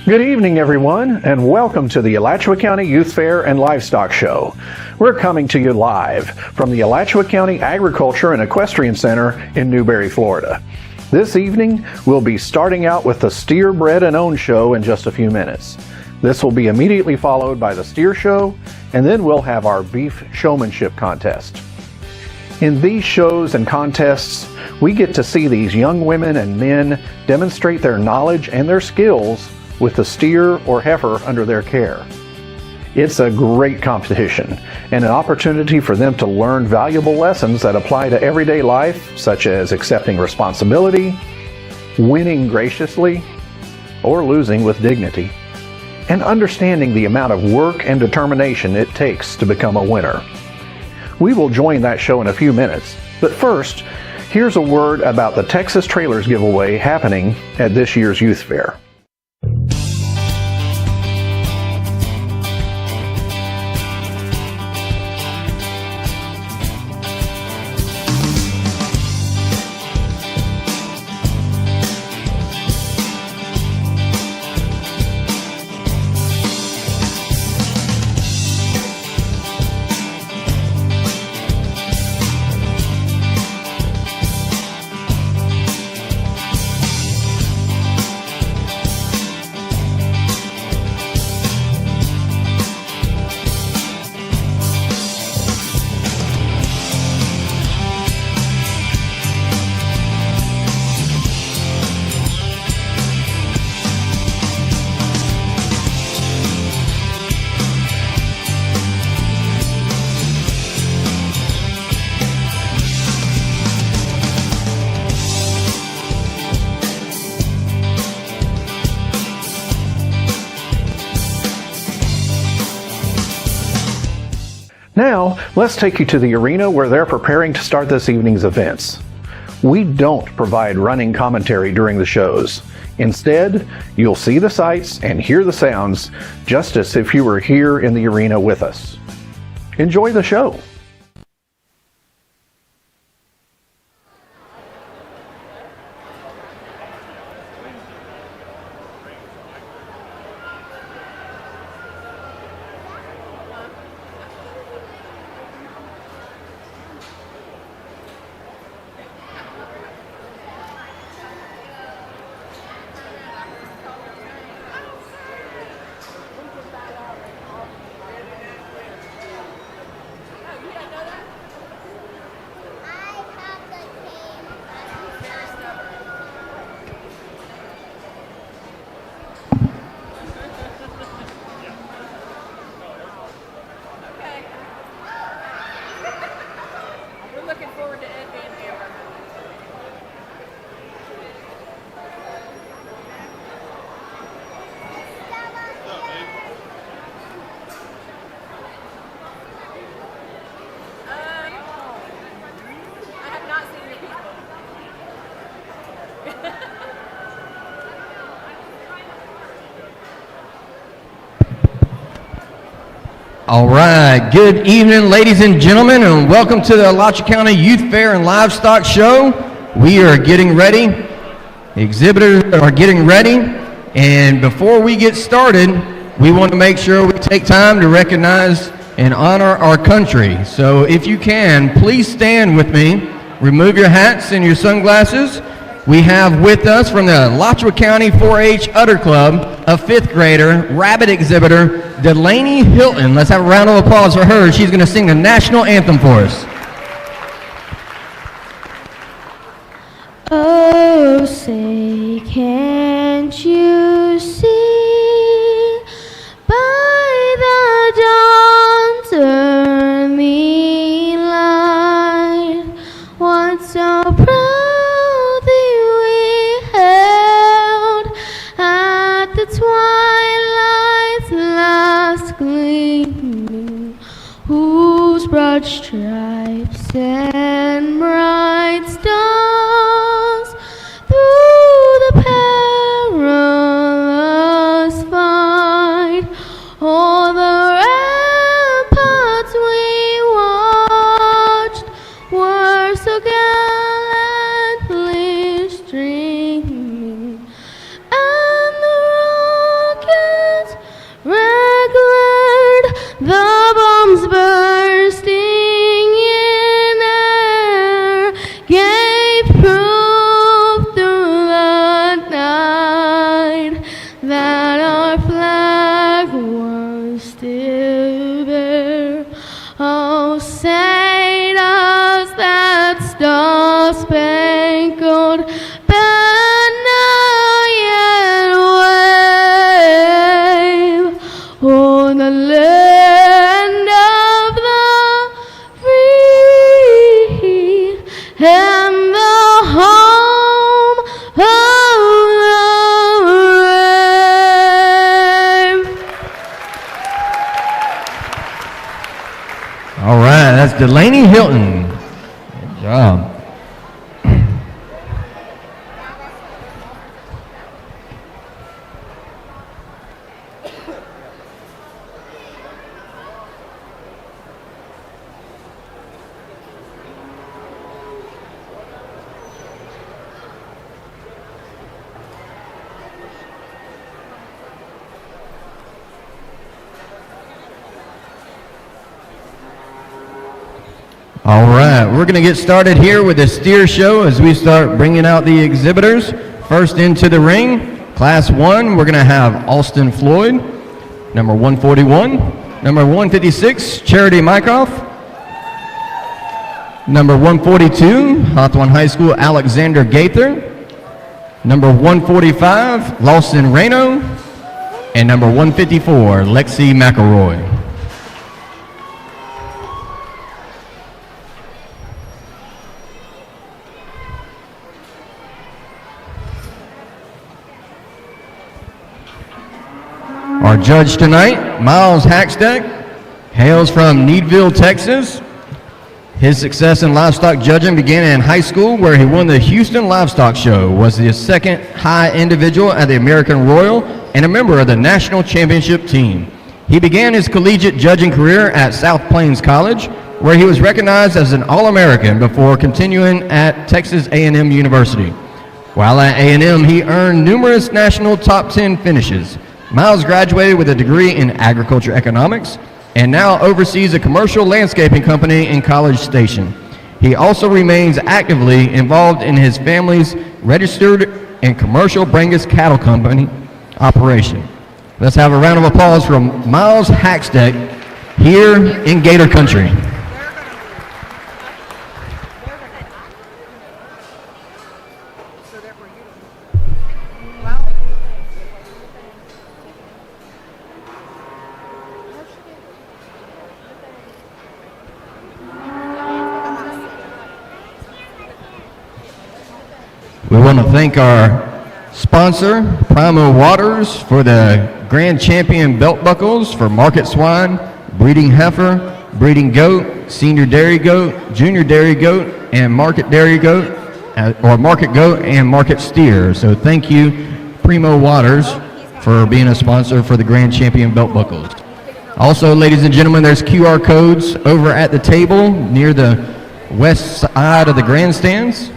Good evening, everyone, and welcome to the Alachua County Youth Fair and Livestock Show. We're coming to you live from the Alachua County Agriculture and Equestrian Center in Newberry, Florida. This evening, we'll be starting out with the Steer, Bred, and Own show in just a few minutes. This will be immediately followed by the Steer Show, and then we'll have our Beef Showmanship contest. In these shows and contests, we get to see these young women and men demonstrate their knowledge and their skills with the steer or heifer under their care. It's a great competition and an opportunity for them to learn valuable lessons that apply to everyday life, such as accepting responsibility, winning graciously, or losing with dignity, and understanding the amount of work and determination it takes to become a winner. We will join that show in a few minutes, but first, here's a word about the Texas Trailers giveaway happening at this year's Youth Fair. Now, let's take you to the arena where they're preparing to start this evening's events. We don't provide running commentary during the shows. Instead, you'll see the sights and hear the sounds just as if you were here in the arena with us. Enjoy the show. All right, good evening, ladies and gentlemen, and welcome to the Alachua County Youth Fair and Livestock Show. We are getting ready, exhibitors are getting ready, and before we get started, we want to make sure we take time to recognize and honor our country. So if you can, please stand with me, remove your hats and your sunglasses. We have with us from the Alachua County 4-H Udder Club, a fifth grader, rabbit exhibitor, Delaney Hilton. Let's have a round of applause for her. She's going to sing the national anthem for us. Oh, say, can't you see by the dawn's early light what so proudly we held at the twilight's last gleaming, whose broad stripes and bright stars through the perilous fight o'er the ramparts we watched were so gallantly streaming, and the All right, that's Delaney Hilton. Good job. All right, we're going to get started here with the steer show as we start bringing out the exhibitors. First into the ring, Class 1, we're going to have Alston Floyd, number 141. Number 156, Charity Mykoff. Number 142, Hawthorne High School, Alexander Gaither. Number 145, Lawson Reno. And number 154, Lexi McElroy. Our judge tonight, Miles Hackstack, hails from Needville, Texas. His success in livestock judging began in high school, where he won the Houston Livestock Show, was the second high individual at the American Royal, and a member of the national championship team. He began his collegiate judging career at South Plains College, where he was recognized as an All-American before continuing at Texas A&M University. While at A&M, he earned numerous national top 10 finishes. Miles graduated with a degree in agriculture economics and now oversees a commercial landscaping company in College Station. He also remains actively involved in his family's registered and commercial Brangus cattle company operation. Let's have a round of applause from Miles Hackstack here in Gator Country. We want to thank our sponsor, Primo Waters, for the Grand Champion belt buckles for market swine, breeding heifer, breeding goat, senior dairy goat, junior dairy goat, and market dairy goat, or market goat and market steer. So thank you, Primo Waters, for being a sponsor for the Grand Champion belt buckles. Also, ladies and gentlemen, there's QR codes over at the table near the west side of the grandstands.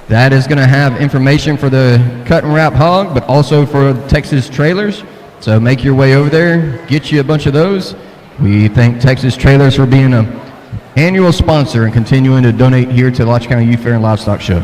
That is going to have information for the cut and wrap hog, but also for Texas trailers. So make your way over there, get you a bunch of those. We thank Texas Trailers for being an annual sponsor and continuing to donate here to the Alachua County Youth Fair and Livestock Show.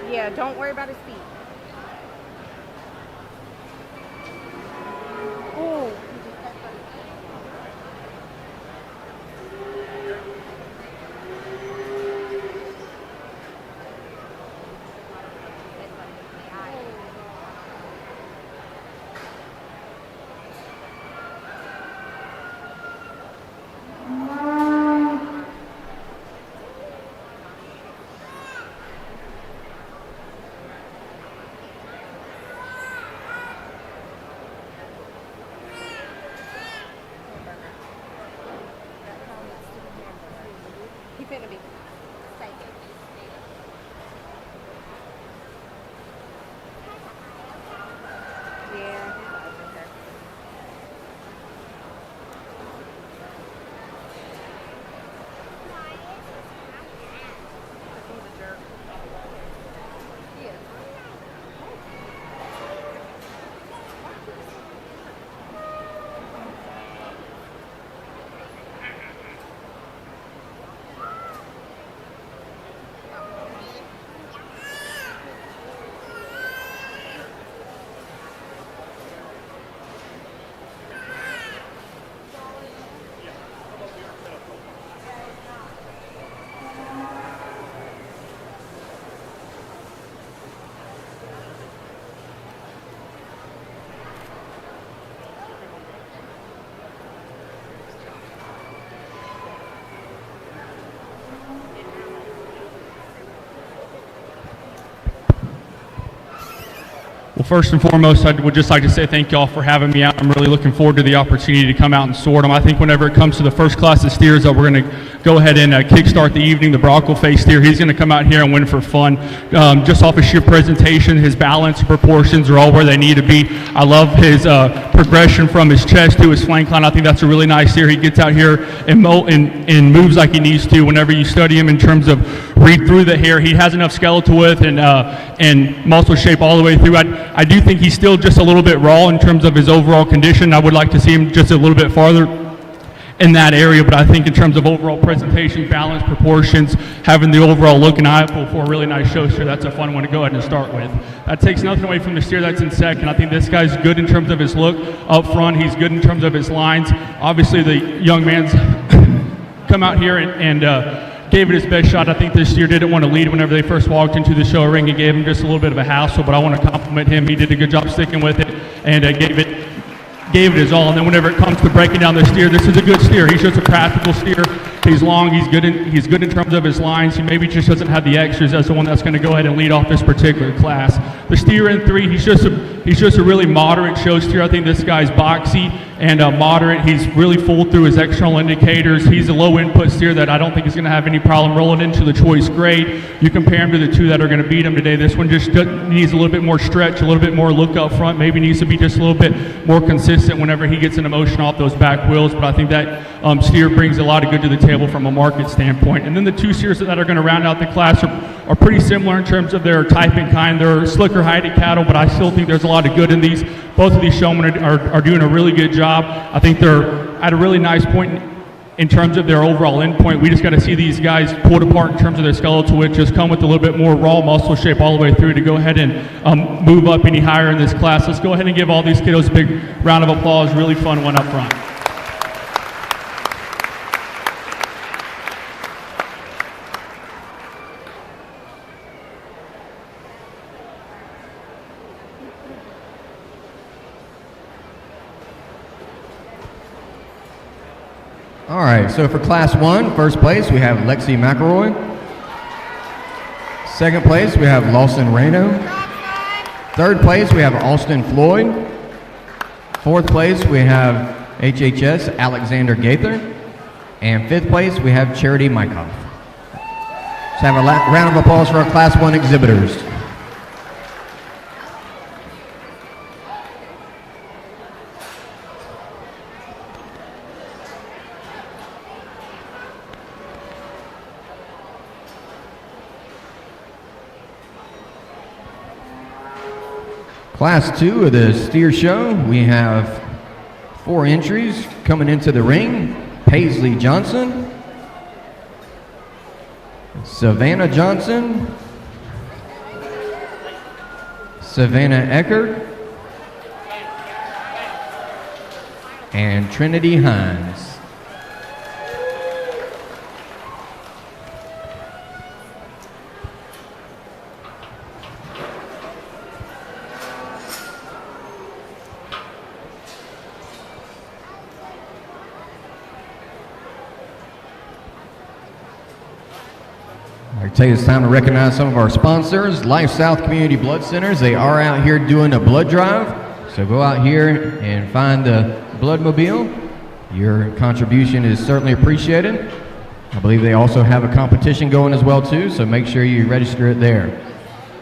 Yeah, don't worry about his feet. Oh. Finna be. Yeah. Well, first and foremost, I would just like to say thank y'all for having me out. I'm really looking forward to the opportunity to come out and sort them. I think whenever it comes to the first class of steers that we're going to go ahead and kickstart the evening, the bronco face steer, he's going to come out here and win for fun. Just off his sheer presentation, his balance, proportions are all where they need to be. I love his progression from his chest to his flank line. I think that's a really nice steer. He gets out here and moves like he needs to. Whenever you study him in terms of read through the hair, he has enough skeletal width and muscle shape all the way through. I do think he's still just a little bit raw in terms of his overall condition. I would like to see him just a little bit farther in that area, but I think in terms of overall presentation, balance, proportions, having the overall look and eye for a really nice show steer, that's a fun one to go ahead and start with. That takes nothing away from the steer that's in second. I think this guy's good in terms of his look up front. He's good in terms of his lines. Obviously, the young man's come out here and gave it his best shot. I think this steer didn't want to lead whenever they first walked into the show ring. It gave him just a little bit of a hassle, but I want to compliment him. He did a good job sticking with it and gave it his all. And then whenever it comes to breaking down the steer, this is a good steer. He's just a practical steer. He's long. He's good in terms of his lines. He maybe just doesn't have the extras as the one that's going to go ahead and lead off this particular class. The steer in 3, he's just a really moderate show steer. I think this guy's boxy and moderate. He's really full through his external indicators. He's a low input steer that I don't think is going to have any problem rolling into the choice grade. You compare him to the 2 that are going to beat him today. This one just needs a little bit more stretch, a little bit more look up front. Maybe needs to be just a little bit more consistent whenever he gets an emotion off those back wheels. But I think that steer brings a lot of good to the table from a market standpoint. And then the 2 steers that are going to round out the class are pretty similar in terms of their type and kind. They're slicker hided cattle, but I still think there's a lot of good in these. Both of these showmen are doing a really good job. I think they're at a really nice point in terms of their overall endpoint. We just got to see these guys pulled apart in terms of their skeletal width, just come with a little bit more raw muscle shape all the way through to go ahead and move up any higher in this class. Let's go ahead and give all these kiddos a big round of applause. Really fun one up front. All right, so for Class 1, first place, we have Lexi McElroy. Second place, we have Lawson Reno. Third place, we have Austin Floyd. Fourth place, we have HHS Alexander Gaither. And fifth place, we have Charity Mykoff. Let's have a round of applause for our Class 1 exhibitors. Class 2 of the steer show, we have 4 entries coming into the ring. Paisley Johnson, Savannah Johnson, Savannah Eckert, and Trinity Hines. Take this time to recognize some of our sponsors. Life South Community Blood Centers. They are out here doing a blood drive. So go out here and find the Bloodmobile. Your contribution is certainly appreciated. I believe they also have a competition going as well too, so make sure you register it there.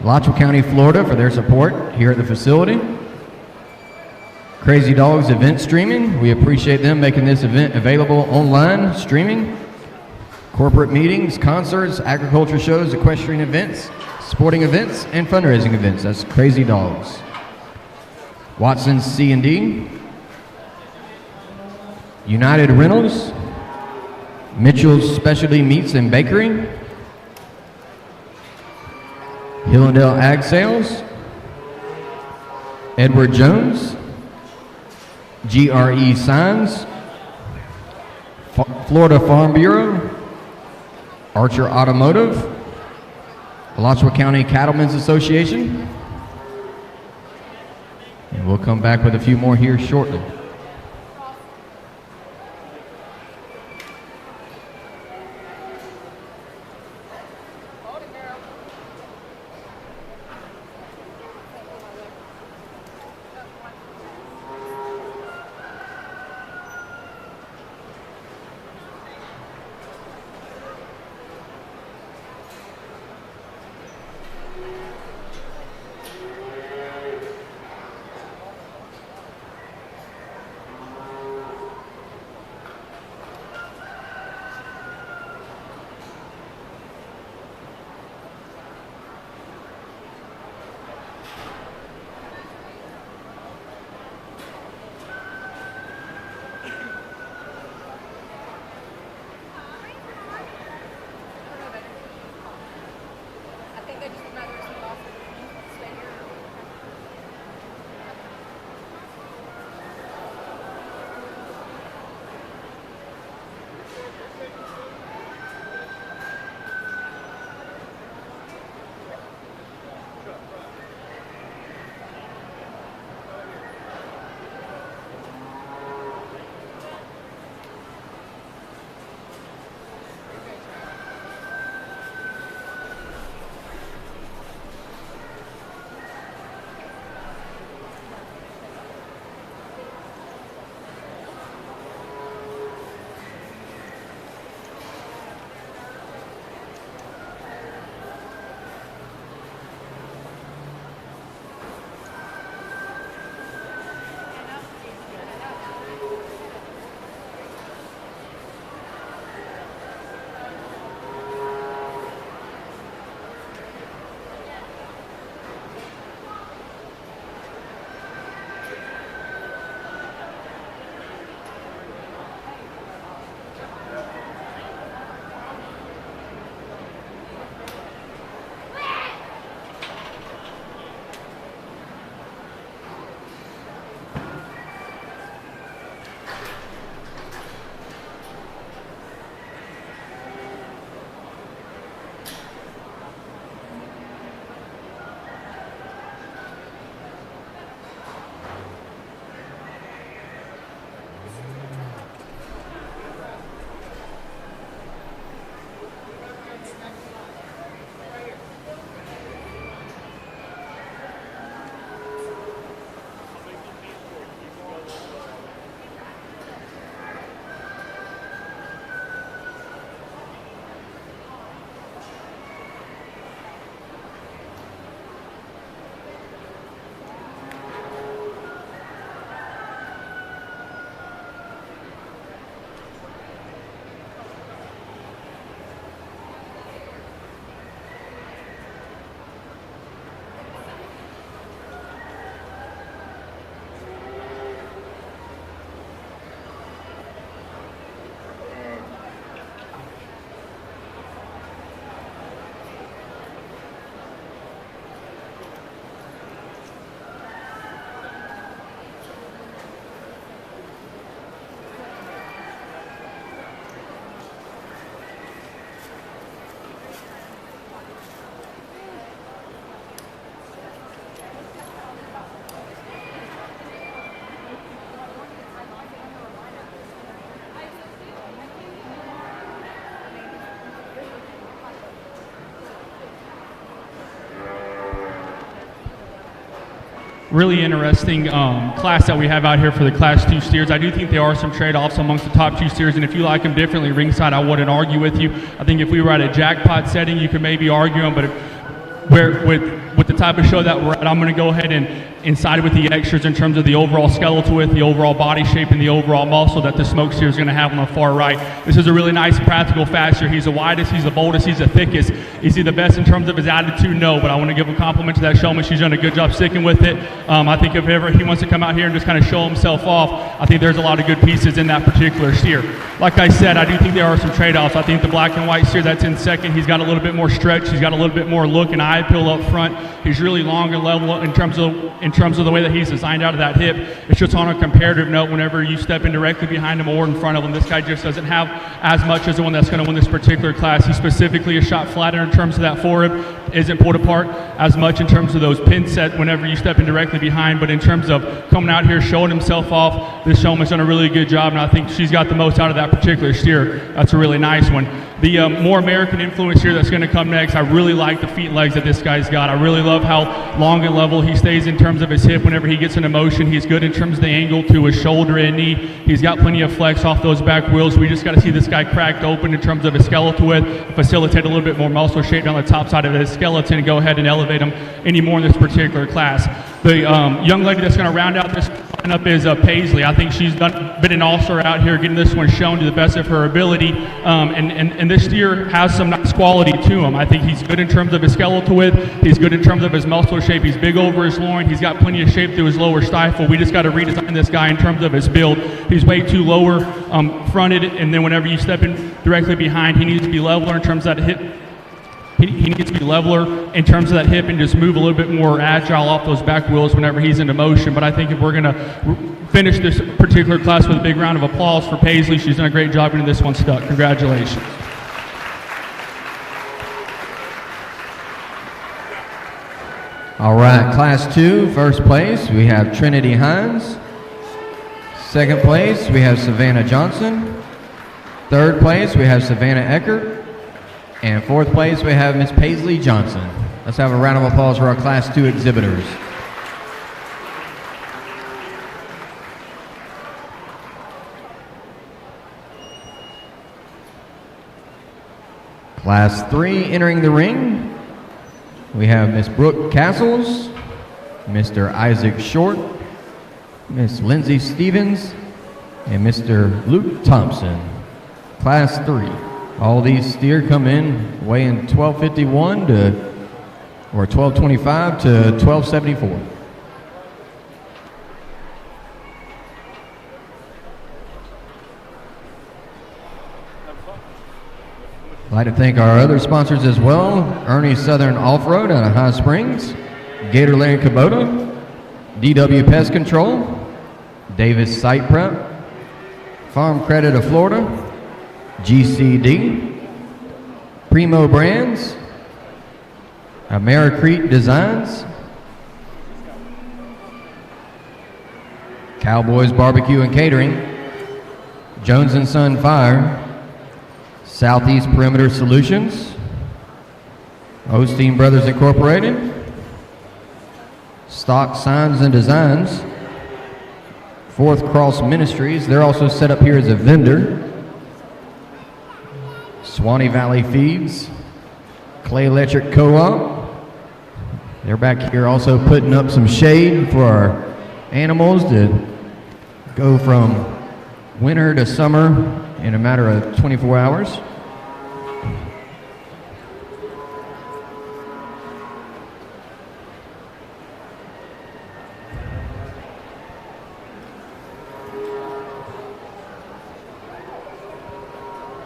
Alachua County, Florida for their support here at the facility. Crazy Dogs Event Streaming. We appreciate them making this event available online streaming. Corporate meetings, concerts, agriculture shows, equestrian events, sporting events, and fundraising events. That's Crazy Dogs. Watson's C&D, United Rentals, Mitchell's Specialty Meats and Bakery, Hillendale Ag Sales, Edward Jones, GRE Signs, Florida Farm Bureau, Archer Automotive, Alachua County Cattlemen's Association, and we'll come back with a few more here shortly. really interesting class that we have out here for the Class 2 steers. I do think there are some trade-offs amongst the top 2 steers, and if you like them differently ringside, I wouldn't argue with you. I think if we were at a jackpot setting, you could maybe argue them, but with the type of show that we're at, I'm going to go ahead and side with the extras in terms of the overall skeletal width, the overall body shape, and the overall muscle that the smoke steer is going to have on the far right. This is a really nice, practical, fast steer. He's the widest, he's the boldest, he's the thickest. Is he the best in terms of his attitude? No, but I want to give a compliment to that showman. She's done a good job sticking with it. I think if ever he wants to come out here and just kind of show himself off, I think there's a lot of good pieces in that particular steer. Like I said, I do think there are some trade-offs. I think the black and white steer that's in second, he's got a little bit more stretch, he's got a little bit more look and eye appeal up front. He's really long and level in terms of the way that he's designed out of that hip. It's just on a comparative note, whenever you step in directly behind him or in front of him, this guy just doesn't have as much as the one that's going to win this particular class. He specifically is shot flatter in terms of that forerib, isn't pulled apart as much in terms of those pin set whenever you step in directly behind, but in terms of coming out here, showing himself off, this showman's done a really good job, and I think she's got the most out of that particular steer. That's a really nice one. The more American influence here that's going to come next, I really like the feet and legs that this guy's got. I really love how long and level he stays in terms of his hip whenever he gets into motion. He's good in terms of the angle to his shoulder and knee. He's got plenty of flex off those back wheels. We just got to see this guy cracked open in terms of his skeletal width, facilitate a little bit more muscle shape down the top side of his skeleton and go ahead and elevate him any more in this particular class. The young lady that's going to round out this lineup is Paisley. I think she's been an all-star out here, getting this one shown to the best of her ability. And this steer has some nice quality to him. I think he's good in terms of his skeletal width. He's good in terms of his muscle shape. He's big over his loin. He's got plenty of shape through his lower stifle. We just got to redesign this guy in terms of his build. He's way too lower fronted, and then whenever you step in directly behind, he needs to be leveler in terms of that hip. He needs to be leveler in terms of that hip and just move a little bit more agile off those back wheels whenever he's into motion. But I think if we're going to finish this particular class with a big round of applause for Paisley, she's done a great job getting this one stuck. Congratulations. All right, Class 2, first place, we have Trinity Hines. Second place, we have Savannah Johnson. Third place, we have Savannah Eckert. And fourth place, we have Miss Paisley Johnson. Let's have a round of applause for our Class 2 exhibitors. Class 3 entering the ring. We have Miss Brooke Castles, Mr. Isaac Short, Miss Lindsay Stevens, and Mr. Luke Thompson. Class 3. All these steer come in weighing 1251 to, or 1225 to 1274. I'd like to thank our other sponsors as well. Ernie Southern Off-Road out of High Springs, Gatorland Kubota, DW Pest Control, Davis Site Prep, Farm Credit of Florida, GCD, Primo Brands, Americrete Designs, Cowboys Barbecue and Catering, Jones & Son Fire, Southeast Perimeter Solutions, Osteen Brothers Incorporated, Stock Signs and Designs, Fourth Cross Ministries, they're also set up here as a vendor, Swanee Valley Feeds, Clay Electric Co-op, they're back here also putting up some shade for our animals to go from winter to summer in a matter of 24 hours.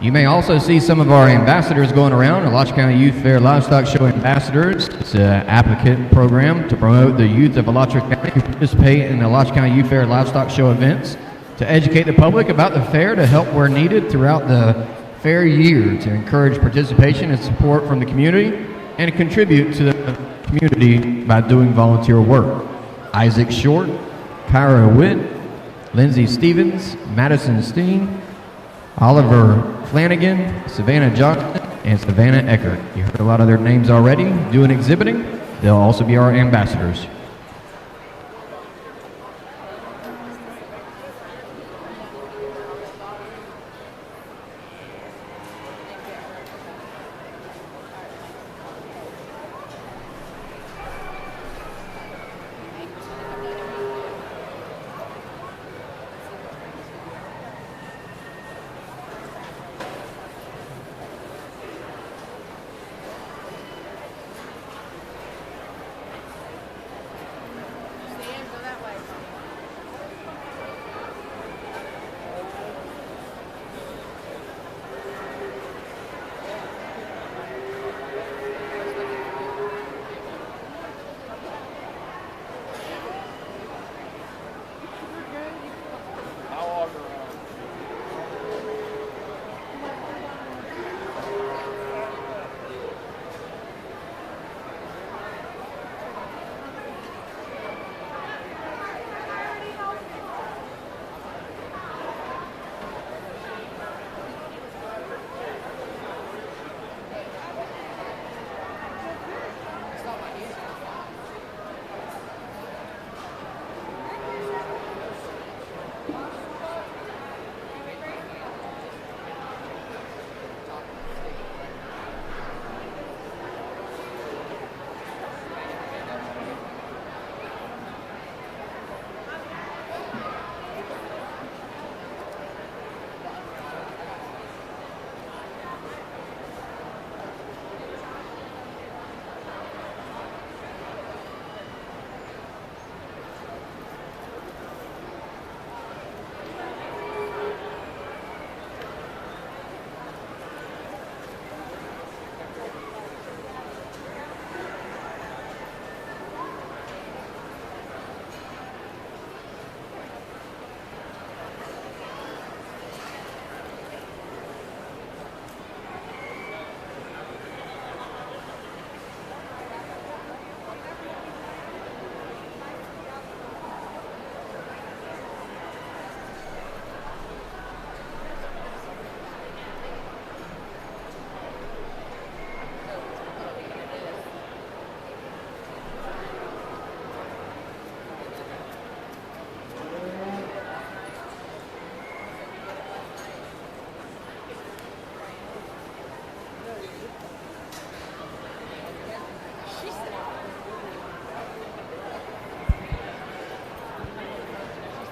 You may also see some of our ambassadors going around, Alachua County Youth Fair Livestock Show ambassadors. It's an applicant program to promote the youth of Alachua County who participate in the Alachua County Youth Fair Livestock Show events, to educate the public about the fair, to help where needed throughout the fair year, to encourage participation and support from the community, and to contribute to the community by doing volunteer work. Isaac Short, Kyra Witt, Lindsay Stevens, Madison Steen, Oliver Flanagan, Savannah Johnson, and Savannah Eckert. You heard a lot of their names already doing exhibiting. They'll also be our ambassadors.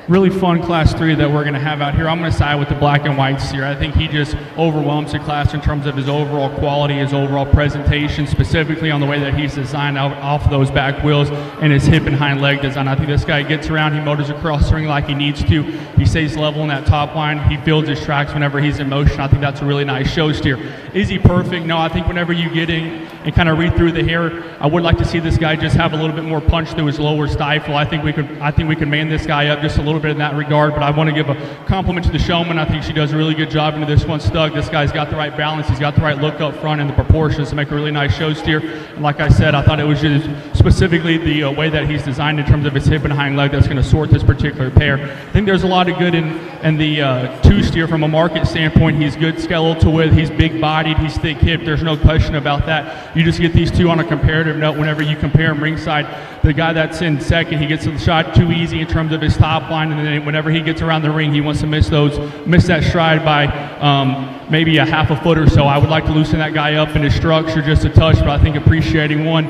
really fun Class 3 that we're going to have out here. I'm going to side with the black and white steer. I think he just overwhelms the class in terms of his overall quality, his overall presentation, specifically on the way that he's designed off of those back wheels and his hip and hind leg design. I think this guy gets around, he motors across the ring like he needs to. He stays level in that top line. He fields his tracks whenever he's in motion. I think that's a really nice show steer. Is he perfect? No, I think whenever you get in and kind of read through the hair, I would like to see this guy just have a little bit more punch through his lower stifle. I think we could man this guy up just a little bit in that regard, but I want to give a compliment to the showman. I think she does a really good job into this one. Stug, this guy's got the right balance. He's got the right look up front and the proportions to make a really nice show steer. And like I said, I thought it was just specifically the way that he's designed in terms of his hip and hind leg that's going to sort this particular pair. I think there's a lot of good in the 2 steer from a market standpoint. He's good skeletal width. He's big bodied. He's thick hip. There's no question about that. You just get these two on a comparative note whenever you compare them ringside. The guy that's in second, he gets the shot too easy in terms of his top line, and then whenever he gets around the ring, he wants to miss that stride by maybe a half a foot or so. I would like to loosen that guy up in his structure just a touch, but I think appreciating one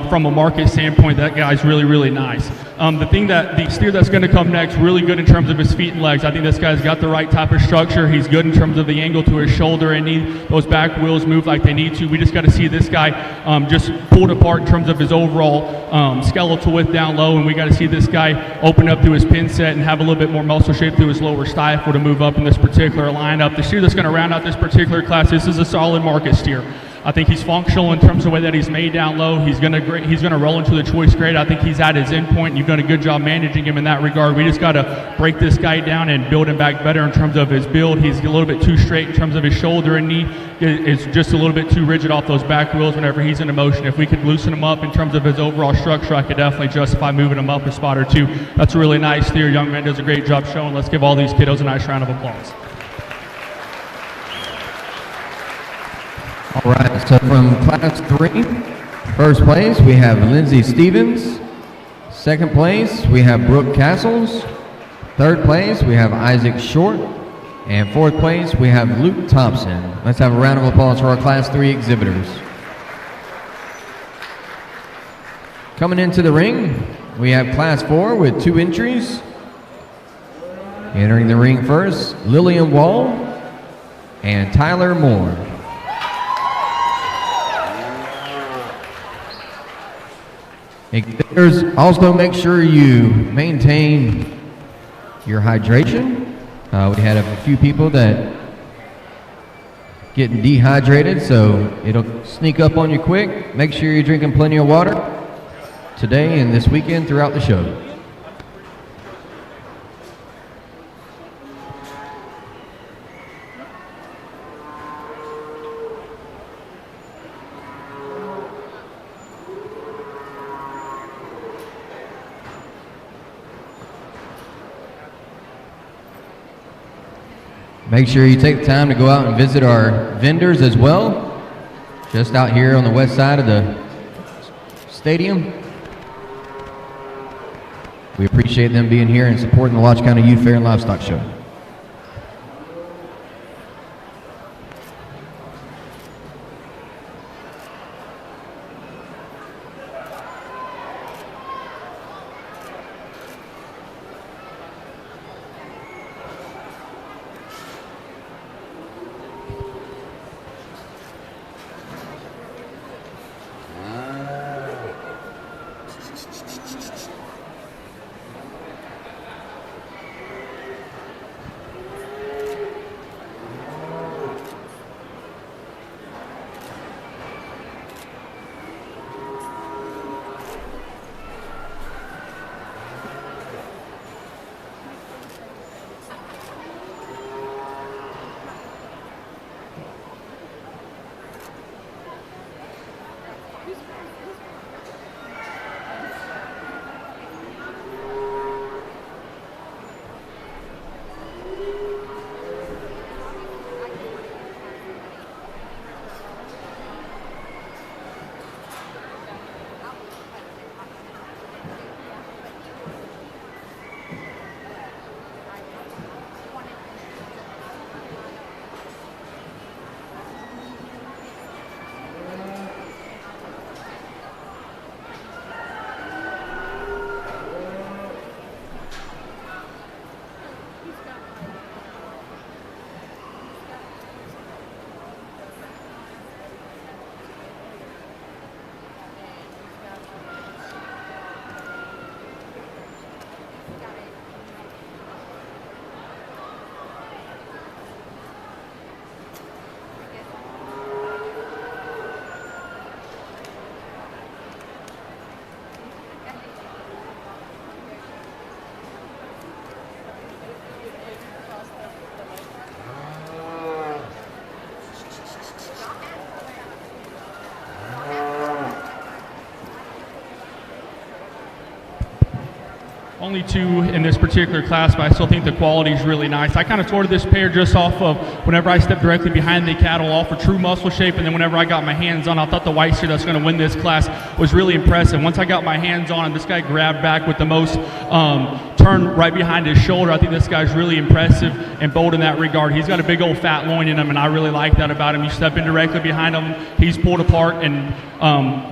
from a market standpoint, that guy's really, really nice. The steer that's going to come next, really good in terms of his feet and legs. I think this guy's got the right type of structure. He's good in terms of the angle to his shoulder and knee. Those back wheels move like they need to. We just got to see this guy just pulled apart in terms of his overall skeletal width down low, and we got to see this guy open up through his pin set and have a little bit more muscle shape through his lower stifle to move up in this particular lineup. The steer that's going to round out this particular class, this is a solid market steer. I think he's functional in terms of the way that he's made down low. He's going to roll into the choice grade. I think he's at his end point, and you've done a good job managing him in that regard. We just got to break this guy down and build him back better in terms of his build. He's a little bit too straight in terms of his shoulder and knee. It's just a little bit too rigid off those back wheels whenever he's in motion. If we could loosen him up in terms of his overall structure, I could definitely justify moving him up a spot or two. That's a really nice steer. Young man does a great job showing. Let's give all these kiddos a nice round of applause. All right, so from Class 3, first place we have Lindsey Stevens. Second place we have Brooke Castles. Third place we have Isaac Short. And fourth place we have Luke Thompson. Let's have a round of applause for our Class 3 exhibitors. Coming into the ring, we have Class 4 with 2 entries. Entering the ring first, Lillian Wall and Tyler Moore. Exhibitors, also make sure you maintain your hydration. We had a few people that getting dehydrated, so it'll sneak up on you quick. Make sure you're drinking plenty of water today and this weekend throughout the show. Make sure you take the time to go out and visit our vendors as well, just out here on the west side of the stadium. We appreciate them being here and supporting the Alachua County Youth Fair and Livestock Show. Only 2 in this particular class, but I still think the quality is really nice. I kind of sorted this pair just off of whenever I stepped directly behind the cattle, all for true muscle shape, and then whenever I got my hands on, I thought the white steer that's going to win this class was really impressive. Once I got my hands on him, this guy grabbed back with the most turn right behind his shoulder. I think this guy's really impressive and bold in that regard. He's got a big old fat loin in him, and I really like that about him. You step in directly behind him, he's pulled apart and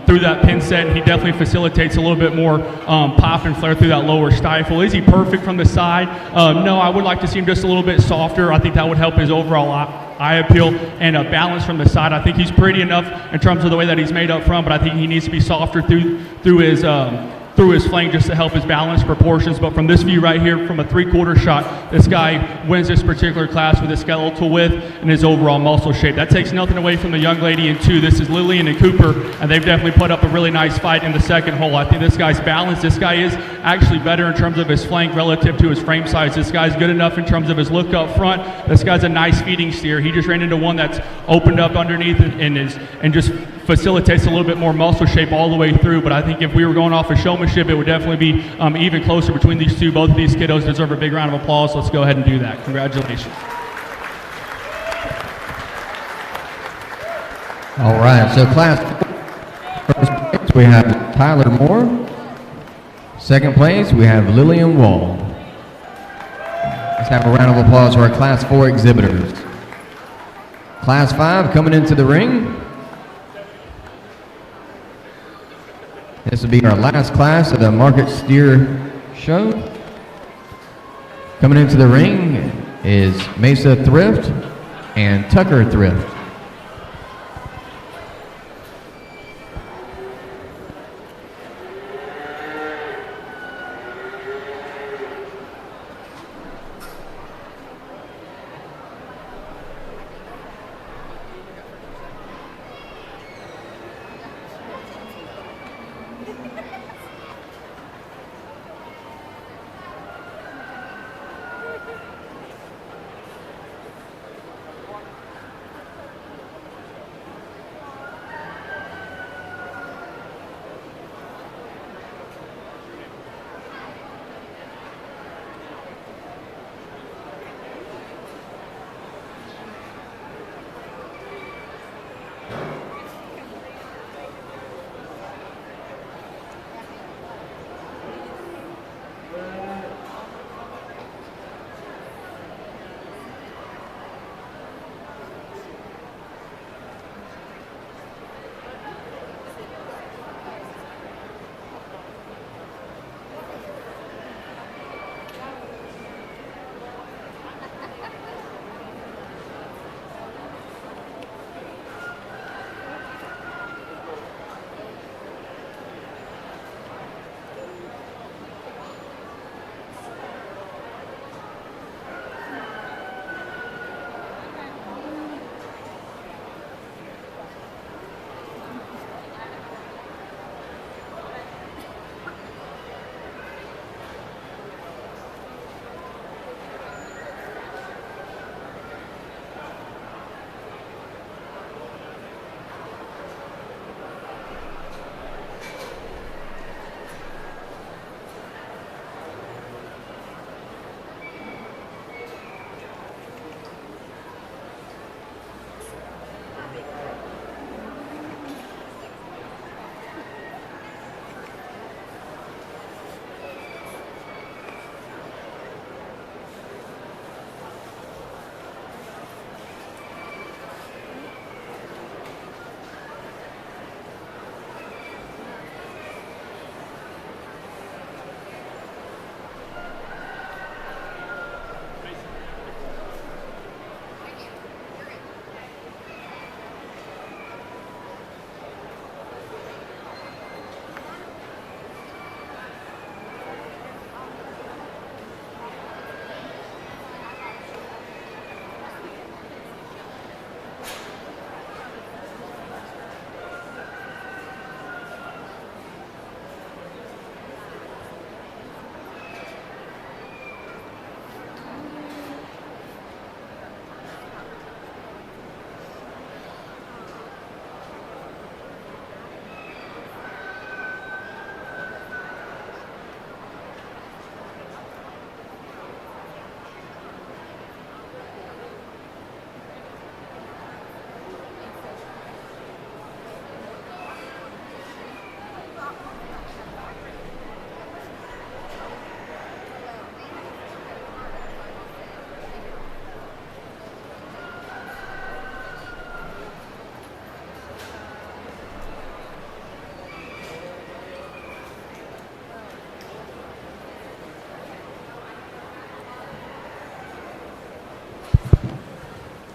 through that pin set, and he definitely facilitates a little bit more pop and flare through that lower stifle. Is he perfect from the side? No, I would like to see him just a little bit softer. I think that would help his overall eye appeal and balance from the side. I think he's pretty enough in terms of the way that he's made up front, but I think he needs to be softer through his flank just to help his balance proportions. But from this view right here, from a 3/4 shot, this guy wins this particular class with his skeletal width and his overall muscle shape. That takes nothing away from the young lady in 2. This is Lillian and Cooper, and they've definitely put up a really nice fight in the second hole. I think this guy's balanced. This guy is actually better in terms of his flank relative to his frame size. This guy's good enough in terms of his look up front. This guy's a nice feeding steer. He just ran into one that's opened up underneath and just facilitates a little bit more muscle shape all the way through. But I think if we were going off of showmanship, it would definitely be even closer between these 2. Both of these kiddos deserve a big round of applause. Let's go ahead and do that. Congratulations. All right, so class first place, we have Tyler Moore. Second place, we have Lillian Wall. Let's have a round of applause for our class 4 exhibitors. Class 5 coming into the ring. This will be our last class of the Market Steer Show. Coming into the ring is Mesa Thrift and Tucker Thrift.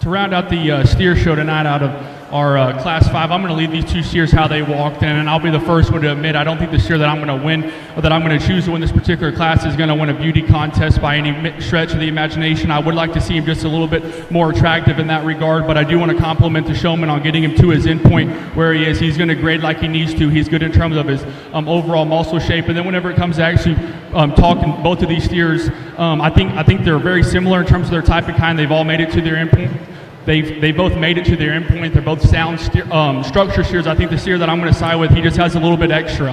To round out the steer show tonight out of our Class 5, I'm going to lead these two steers how they walked in, and I'll be the first one to admit I don't think the steer that I'm going to win or that I'm going to choose to win this particular class is going to win a beauty contest by any stretch of the imagination. I would like to see him just a little bit more attractive in that regard, but I do want to compliment the showman on getting him to his end point where he is. He's going to grade like he needs to. He's good in terms of his overall muscle shape, and then whenever it comes to actually talking both of these steers, I think they're very similar in terms of their type and kind. They've all made it to their end point. They both made it to their end point. They're both sound structure steers. I think the steer that I'm going to side with, he just has a little bit extra.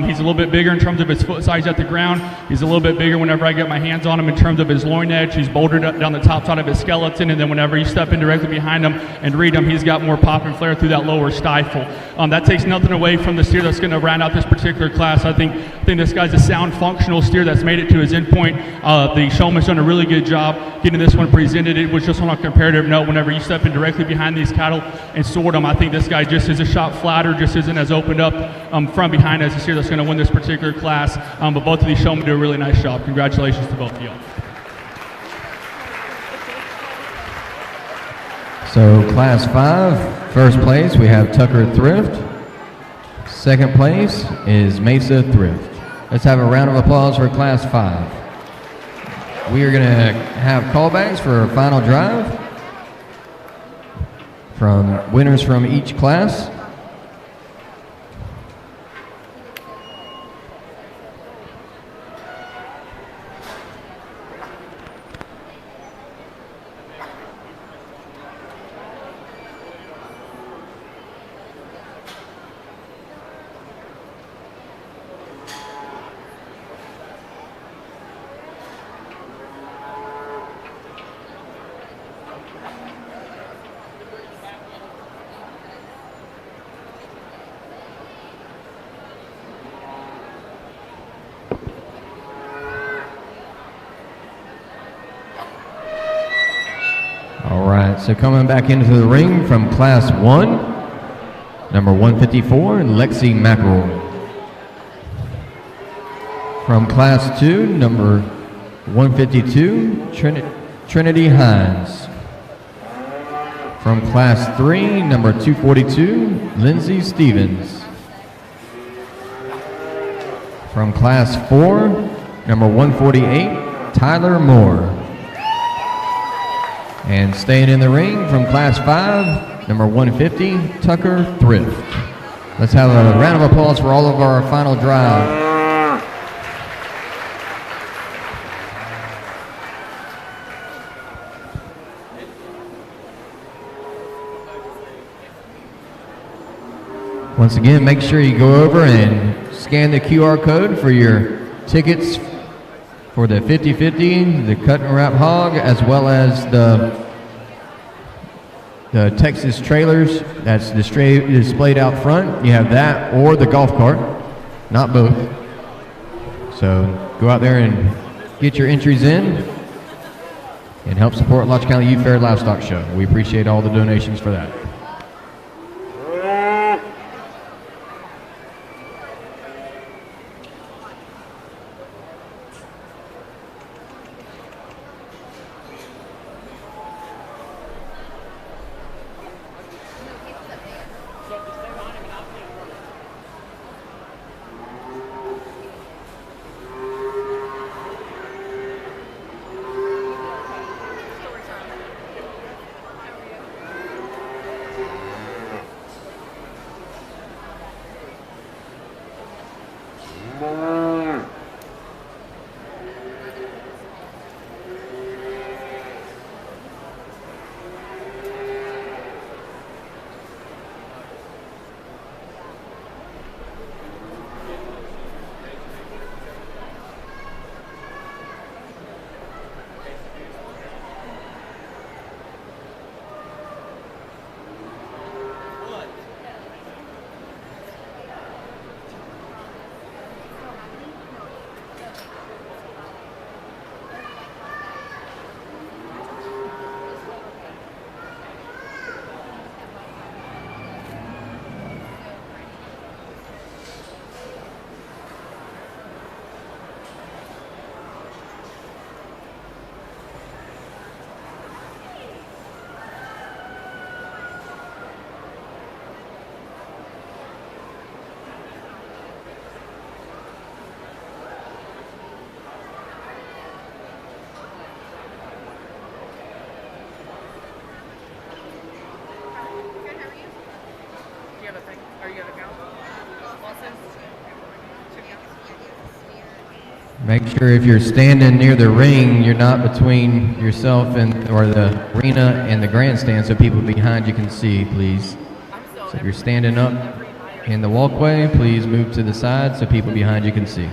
He's a little bit bigger in terms of his foot size at the ground. He's a little bit bigger whenever I get my hands on him in terms of his loin edge. He's bolted down the top side of his skeleton, and then whenever you step in directly behind him and read him, he's got more pop and flare through that lower stifle. That takes nothing away from the steer that's going to round out this particular class. I think this guy's a sound, functional steer that's made it to his end point. The showman's done a really good job getting this one presented. It was just on a comparative note. Whenever you step in directly behind these cattle and sort them, I think this guy just is a shot flatter, just isn't as opened up from behind as the steer that's going to win this particular class. But both of these showmen do a really nice job. Congratulations to both of y'all. So Class 5, first place we have Tucker Thrift. Second place is Mesa Thrift. Let's have a round of applause for Class 5. We are going to have callbacks for our final drive from winners from each class. So coming back into the ring from Class 1, number 154, Lexi McElroy. From Class 2, number 152, Trinity Hines. From Class 3, number 242, Lindsay Stevens. From Class 4, number 148, Tyler Moore. And staying in the ring from Class 5, number 150, Tucker Thrift. Let's have a round of applause for all of our final drive. Once again, make sure you go over and scan the QR code for your tickets for the 50-50, the cut and wrap hog, as well as the Texas trailers that's displayed out front. You have that or the golf cart, not both. So go out there and get your entries in and help support Alachua County Youth Fair Livestock Show. We appreciate all the donations for that. Make sure if you're standing near the ring, you're not between yourself and or the arena and the grandstand, so people behind you can see, please. So if you're standing up in the walkway, please move to the side so people behind you can see.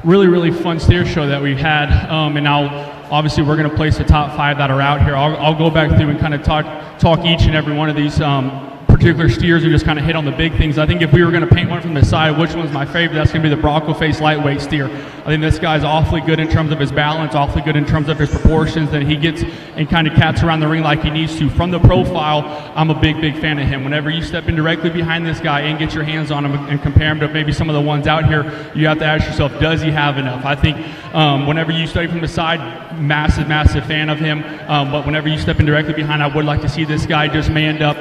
Really fun steer show that we've had, and now obviously we're going to place the top 5 that are out here. I'll go back through and kind of talk each and every one of these particular steers and just kind of hit on the big things. I think if we were going to paint one from the side, which one's my favorite, that's going to be the Bronco Face lightweight steer. I think this guy's awfully good in terms of his balance, awfully good in terms of his proportions, that he gets and kind of cats around the ring like he needs to. From the profile, I'm a big fan of him. Whenever you step in directly behind this guy and get your hands on him and compare him to maybe some of the ones out here, you have to ask yourself, does he have enough? I think whenever you study from the side, massive fan of him, but whenever you step in directly behind, I would like to see this guy just manned up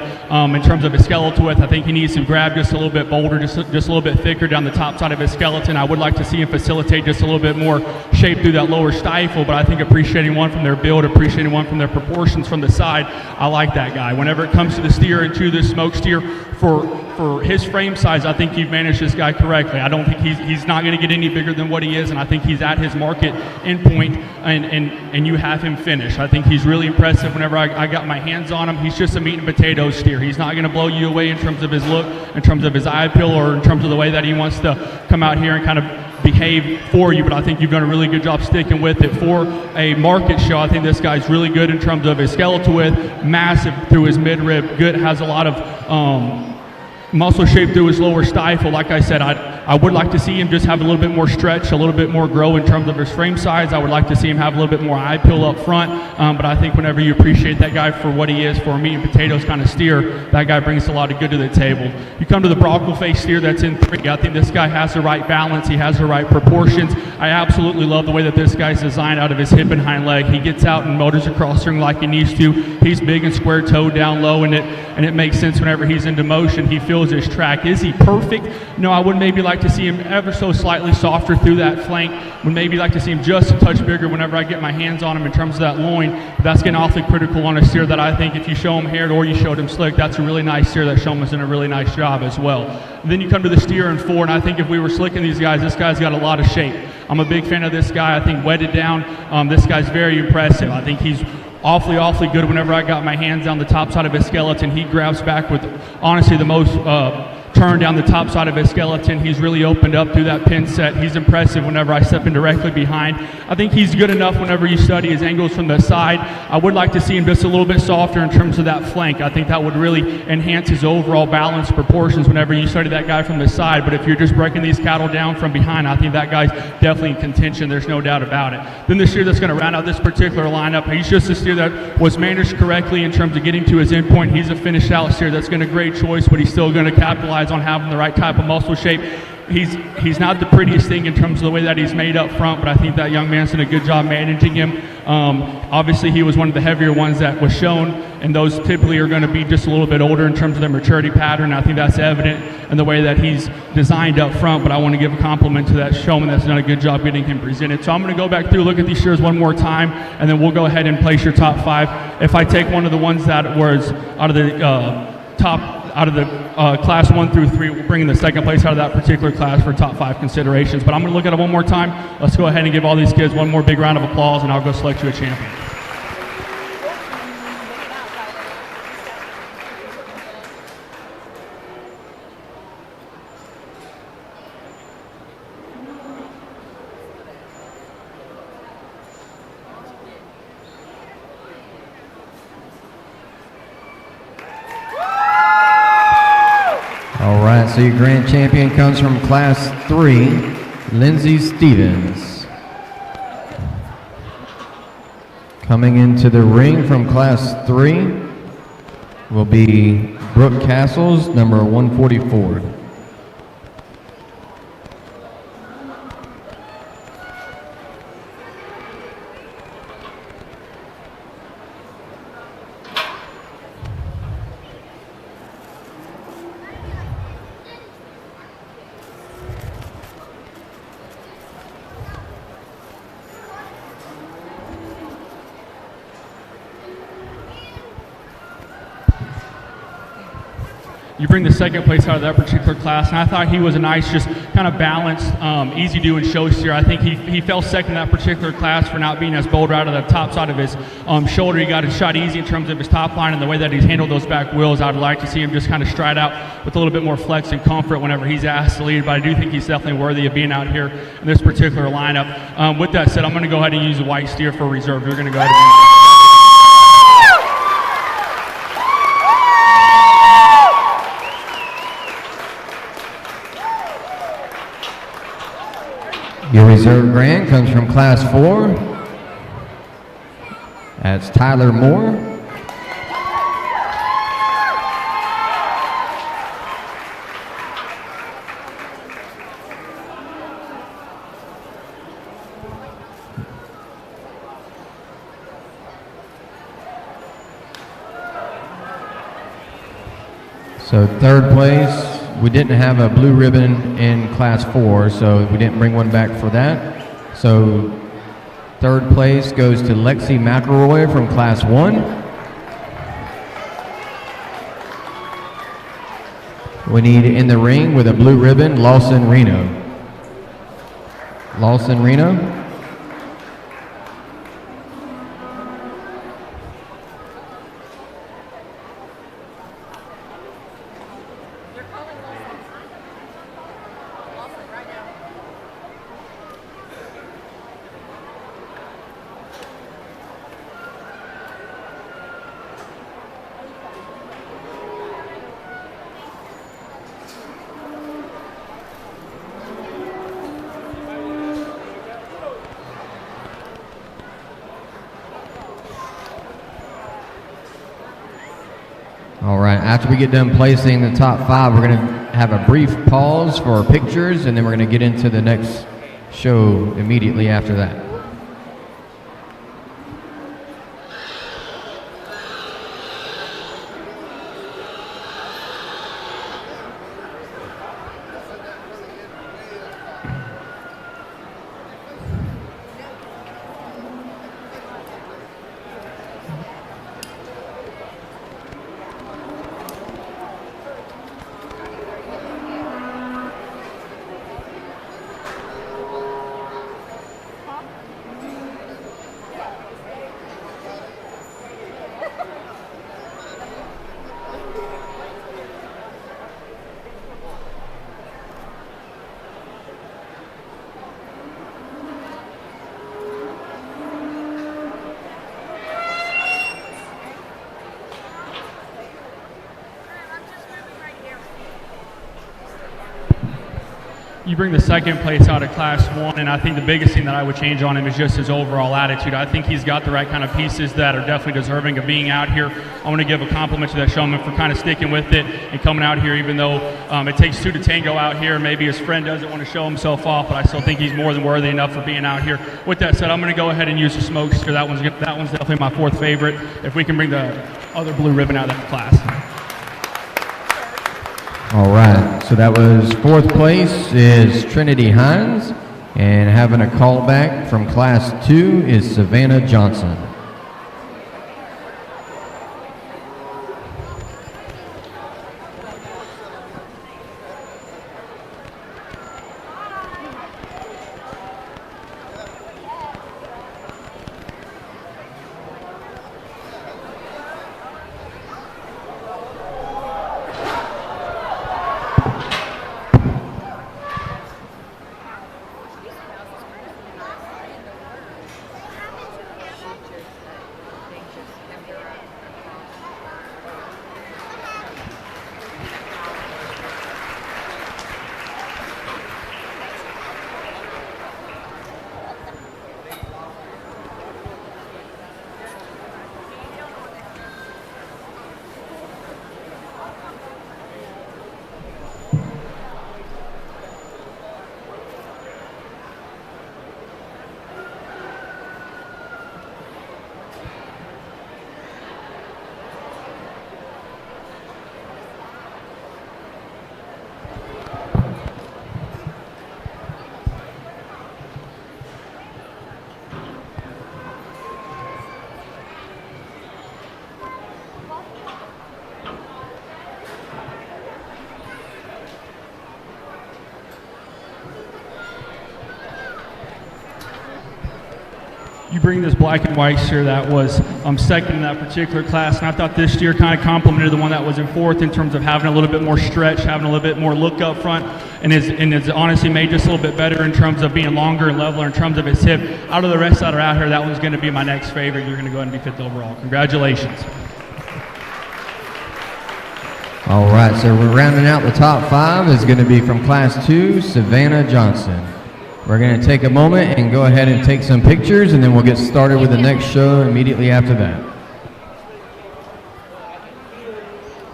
in terms of his skeletal width. I think he needs to grab just a little bit bolder, just a little bit thicker down the top side of his skeleton. I would like to see him facilitate just a little bit more shape through that lower stifle, but I think appreciating one from their build, appreciating one from their proportions from the side, I like that guy. Whenever it comes to the steer and to the smoke steer, for his frame size, I think you've managed this guy correctly. I don't think he's not going to get any bigger than what he is, and I think he's at his market endpoint, and you have him finish. I think he's really impressive. Whenever I got my hands on him, he's just a meat and potatoes steer. He's not going to blow you away in terms of his look, in terms of his eye appeal, or in terms of the way that he wants to come out here and kind of behave for you, but I think you've done a really good job sticking with it. For a market show, I think this guy's really good in terms of his skeletal width, massive through his midrib, good, has a lot of muscle shape through his lower stifle. Like I said, I would like to see him just have a little bit more stretch, a little bit more grow in terms of his frame size. I would like to see him have a little bit more eye peel up front, but I think whenever you appreciate that guy for what he is, for a meat and potatoes kind of steer, that guy brings a lot of good to the table. You come to the Bronco Face steer that's in 3. I think this guy has the right balance. He has the right proportions. I absolutely love the way that this guy's designed out of his hip and hind leg. He gets out and motors across the ring like he needs to. He's big and square-toed down low, and it makes sense whenever he's into motion. He feels his track. Is he perfect? No, I would maybe like to see him ever so slightly softer through that flank. Would maybe like to see him just a touch bigger whenever I get my hands on him in terms of that loin. But that's getting awfully critical on a steer that I think if you show him haired or you showed him slick, that's a really nice steer that Showman's done a really nice job as well. And then you come to the steer in 4, and I think if we were slicking these guys, this guy's got a lot of shape. I'm a big fan of this guy. I think wetted down, this guy's very impressive. I think he's awfully good whenever I got my hands on the top side of his skeleton. He grabs back with honestly the most turn down the top side of his skeleton. He's really opened up through that pin set. He's impressive whenever I step in directly behind. I think he's good enough whenever you study his angles from the side. I would like to see him just a little bit softer in terms of that flank. I think that would really enhance his overall balance proportions whenever you study that guy from the side. But if you're just breaking these cattle down from behind, I think that guy's definitely in contention. There's no doubt about it. Then the steer that's going to round out this particular lineup, he's just a steer that was managed correctly in terms of getting to his endpoint. He's a finished out steer that's going to great choice, but he's still going to capitalize on having the right type of muscle shape. He's not the prettiest thing in terms of the way that he's made up front, but I think that young man's done a good job managing him. Obviously, he was one of the heavier ones that was shown, and those typically are going to be just a little bit older in terms of their maturity pattern. I think that's evident in the way that he's designed up front, but I want to give a compliment to that showman that's done a good job getting him presented. So I'm going to go back through, look at these steers one more time, and then we'll go ahead and place your top 5. If I take one of the ones that was out of the class 1 through 3, we'll bring in the second place out of that particular class for top 5 considerations. But I'm going to look at it one more time. Let's go ahead and give all these kids one more big round of applause, and I'll go select you a champion. All right, so your grand champion comes from Class 3, Lindsay Stevens. Coming into the ring from Class 3 will be Brooke Castles, number 144. You bring the second place out of that particular class, and I thought he was a nice, just kind of balanced, easy doing show steer. I think he fell second in that particular class for not being as bold right out of the top side of his shoulder. He got his shot easy in terms of his top line and the way that he's handled those back wheels. I'd like to see him just kind of stride out with a little bit more flex and comfort whenever he's asked to lead, but I do think he's definitely worthy of being out here in this particular lineup. With that said, I'm going to go ahead and use a white steer for reserve. You're going to go ahead and Your reserve grand comes from Class 4. That's Tyler Moore. So third place. We didn't have a blue ribbon in Class 4, so we didn't bring one back for that. So third place goes to Lexi McElroy from Class 1. We need in the ring with a blue ribbon, Lawson Reno. Lawson Reno. All right, after we get done placing the top 5, we're going to have a brief pause for pictures, and then we're going to get into the next show immediately after that. You bring the second place out of Class 1, and I think the biggest thing that I would change on him is just his overall attitude. I think he's got the right kind of pieces that are definitely deserving of being out here. I want to give a compliment to that showman for kind of sticking with it and coming out here, even though it takes two to tango out here. Maybe his friend doesn't want to show himself off, but I still think he's more than worthy enough for being out here. With that said, I'm going to go ahead and use the smokester. That one's definitely my fourth favorite. If we can bring the other blue ribbon out of that class. All right, so that was fourth place is Trinity Hines, and having a call back from Class 2 is Savannah Johnson. You bring this black and white steer that was second in that particular class, and I thought this steer kind of complemented the one that was in fourth in terms of having a little bit more stretch, having a little bit more look up front, and it's honestly made just a little bit better in terms of being longer and leveler in terms of its hip. Out of the rest that are out here, that one's going to be my next favorite. You're going to go ahead and be fifth overall. Congratulations. All right, so we're rounding out the top five is going to be from Class 2, Savannah Johnson. We're going to take a moment and go ahead and take some pictures, and then we'll get started with the next show immediately after that.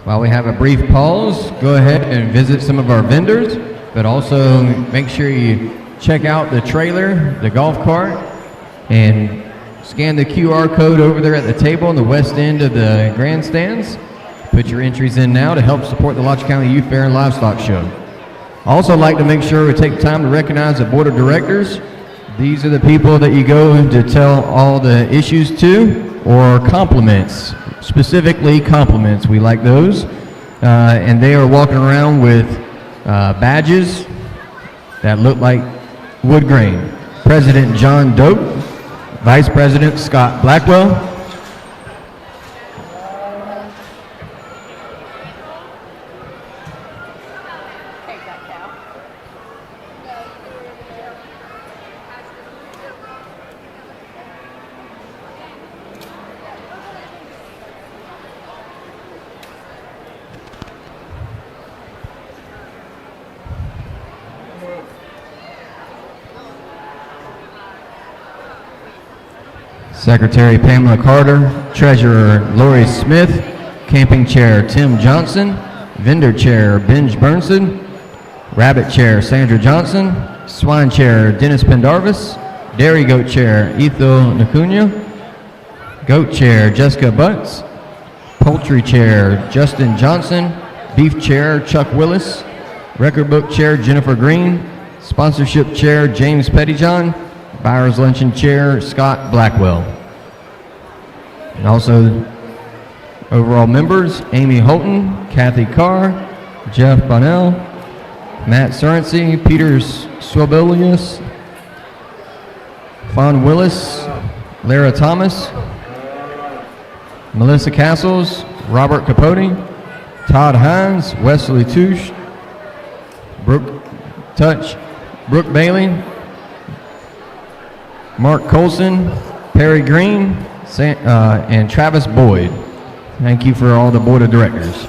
While we have a brief pause, go ahead and visit some of our vendors, but also make sure you check out the trailer, the golf cart, and scan the QR code over there at the table on the west end of the grandstands. Put your entries in now to help support the Alachua County Youth Fair and Livestock Show. Also like to make sure we take time to recognize the board of directors. These are the people that you go to tell all the issues to, or compliments, specifically compliments. We like those. And they are walking around with badges that look like wood grain. President John Dope, Vice President Scott Blackwell, Secretary Pamela Carter, Treasurer Lori Smith, Camping Chair Tim Johnson, Vendor Chair Benj Burnson, Rabbit Chair Sandra Johnson, Swine Chair Dennis Pendarvis, Dairy Goat Chair Ethel Nacunia, Goat Chair Jessica Butts, Poultry Chair Justin Johnson, Beef Chair Chuck Willis, Record Book Chair Jennifer Green, Sponsorship Chair James Pettyjohn, Buyer's Luncheon Chair Scott Blackwell. And also overall members, Amy Holton, Kathy Carr, Jeff Bonnell, Matt Sorency, Peter Swabelius, Fawn Willis, Lara Thomas, Melissa Castles, Robert Capote, Todd Hines, Wesley Touche, Brooke Touch, Brooke Bailey, Mark Colson, Perry Green, and Travis Boyd. Thank you for all the board of directors.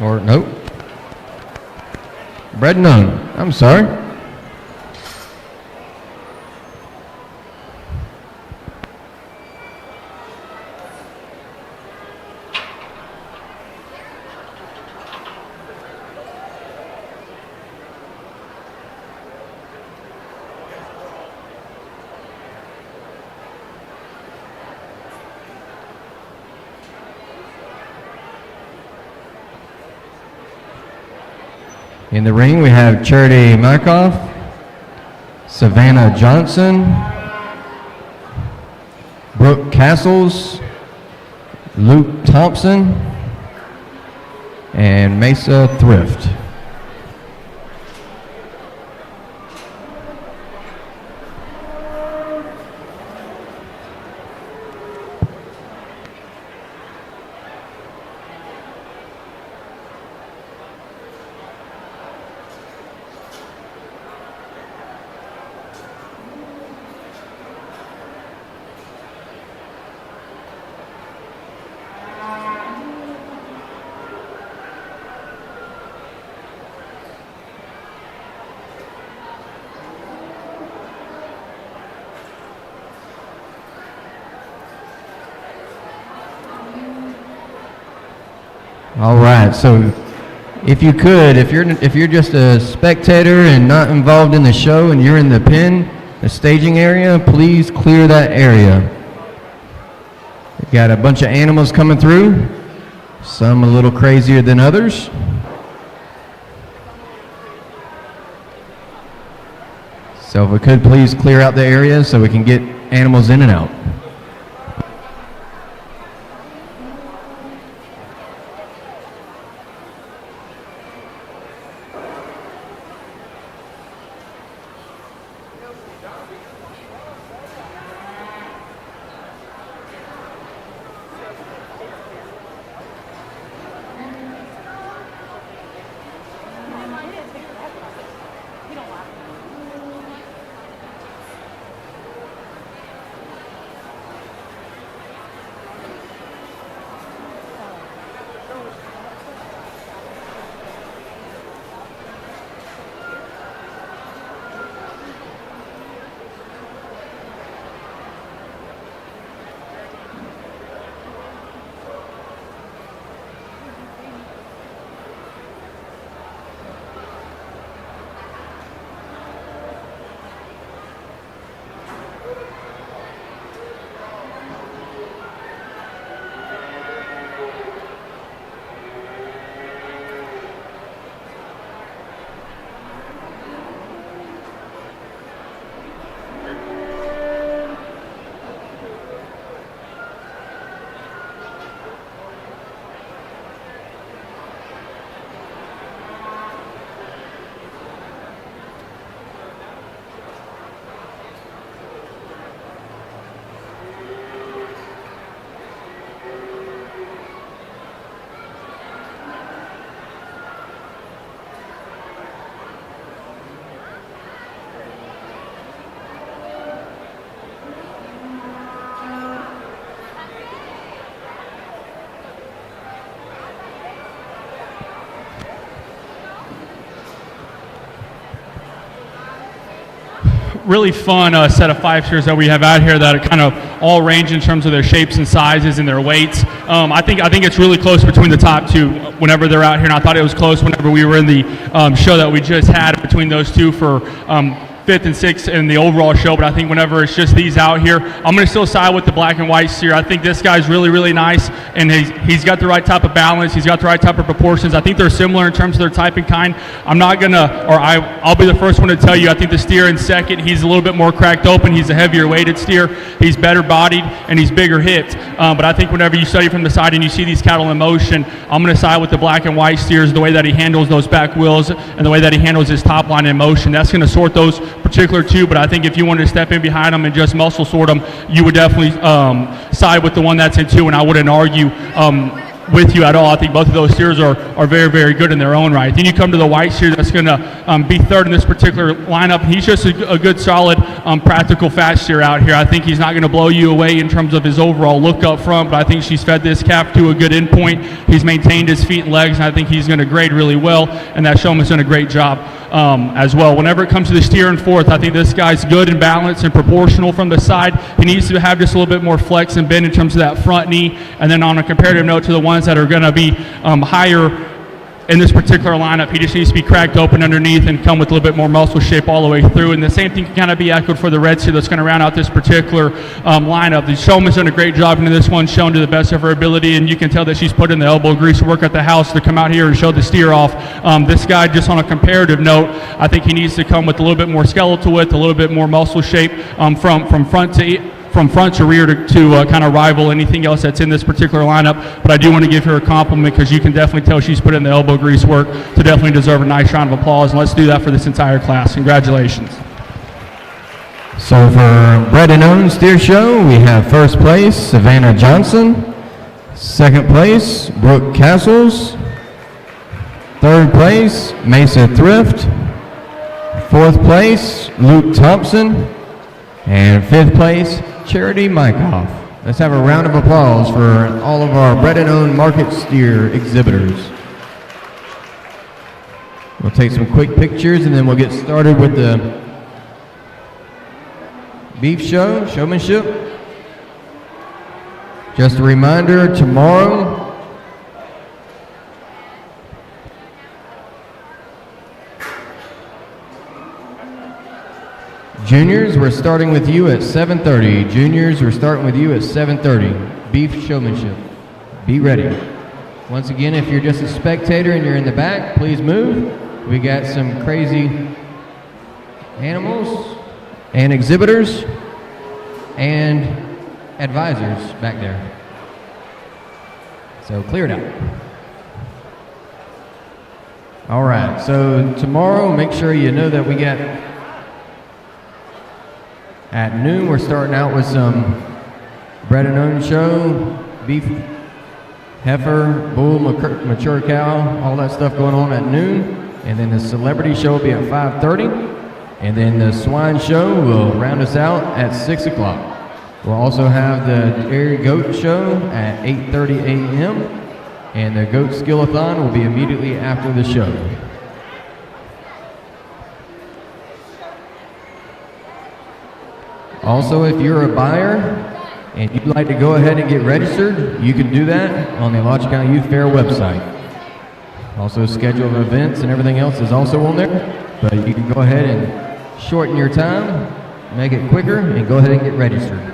Or nope. Bred none. I'm sorry. In the ring, we have Charity Markoff, Savannah Johnson, Brooke Castles, Luke Thompson, and Mesa Thrift. All right, so if you could, if you're just a spectator and not involved in the show and you're in the pen, the staging area, please clear that area. We've got a bunch of animals coming through, some a little crazier than others. So if we could please clear out the area so we can get animals in and out. really fun set of 5 steers that we have out here that are kind of all range in terms of their shapes and sizes and their weights. I think it's really close between the top 2 whenever they're out here, and I thought it was close whenever we were in the show that we just had between those 2 for 5th and 6th in the overall show, but I think whenever it's just these out here, I'm going to still side with the black and white steer. I think this guy's really, really nice, and he's got the right type of balance. He's got the right type of proportions. I think they're similar in terms of their type and kind. I'm not going to, or I'll be the first one to tell you, I think the steer in second, he's a little bit more cracked open. He's a heavier weighted steer. He's better bodied, and he's bigger hipped. But I think whenever you study from the side and you see these cattle in motion, I'm going to side with the black and white steers, the way that he handles those back wheels and the way that he handles his top line in motion. That's going to sort those particular 2, but I think if you wanted to step in behind them and just muscle sort them, you would definitely side with the one that's in 2, and I wouldn't argue with you at all. I think both of those steers are very, very good in their own right. Then you come to the white steer that's going to be 3rd in this particular lineup. He's just a good, solid, practical fast steer out here. I think he's not going to blow you away in terms of his overall look up front, but I think she's fed this calf to a good endpoint. He's maintained his feet and legs, and I think he's going to grade really well, and that showman's done a great job as well. Whenever it comes to the steer in 4th, I think this guy's good and balanced and proportional from the side. He needs to have just a little bit more flex and bend in terms of that front knee, and then on a comparative note to the ones that are going to be higher in this particular lineup, he just needs to be cracked open underneath and come with a little bit more muscle shape all the way through. And the same thing can kind of be echoed for the red steer that's going to round out this particular lineup. The showman's done a great job, and this one's shown to the best of her ability, and you can tell that she's put in the elbow grease work at the house to come out here and show the steer off. This guy, just on a comparative note, I think he needs to come with a little bit more skeletal width, a little bit more muscle shape from front to rear to kind of rival anything else that's in this particular lineup. But I do want to give her a compliment because you can definitely tell she's put in the elbow grease work to definitely deserve a nice round of applause. And let's do that for this entire class. Congratulations. So for Bred and Owned Steer Show, we have 1st place, Savannah Johnson. 2nd place, Brooke Castles. 3rd place, Mesa Thrift. 4th place, Luke Thompson. And 5th place, Charity Mykoff. Let's have a round of applause for all of our Bred and Owned market steer exhibitors. We'll take some quick pictures and then we'll get started with the beef show, showmanship. Just a reminder, tomorrow, juniors, we're starting with you at 7:30. Juniors, we're starting with you at 7:30. Beef showmanship. Be ready. Once again, if you're just a spectator and you're in the back, please move. We got some crazy animals and exhibitors and advisors back there. So clear it out. All right, so tomorrow, make sure you know that we got at noon, we're starting out with some Bred and Owned show, beef, heifer, bull, mature cow, all that stuff going on at noon. And then the celebrity show will be at 5:30. And then the swine show will round us out at 6 o'clock. We'll also have the dairy goat show at 8:30 a.m. And the goat skill-a-thon will be immediately after the show. Also, if you're a buyer and you'd like to go ahead and get registered, you can do that on the Alachua County Youth Fair website. Also, schedule of events and everything else is also on there, but you can go ahead and shorten your time, make it quicker, and go ahead and get registered.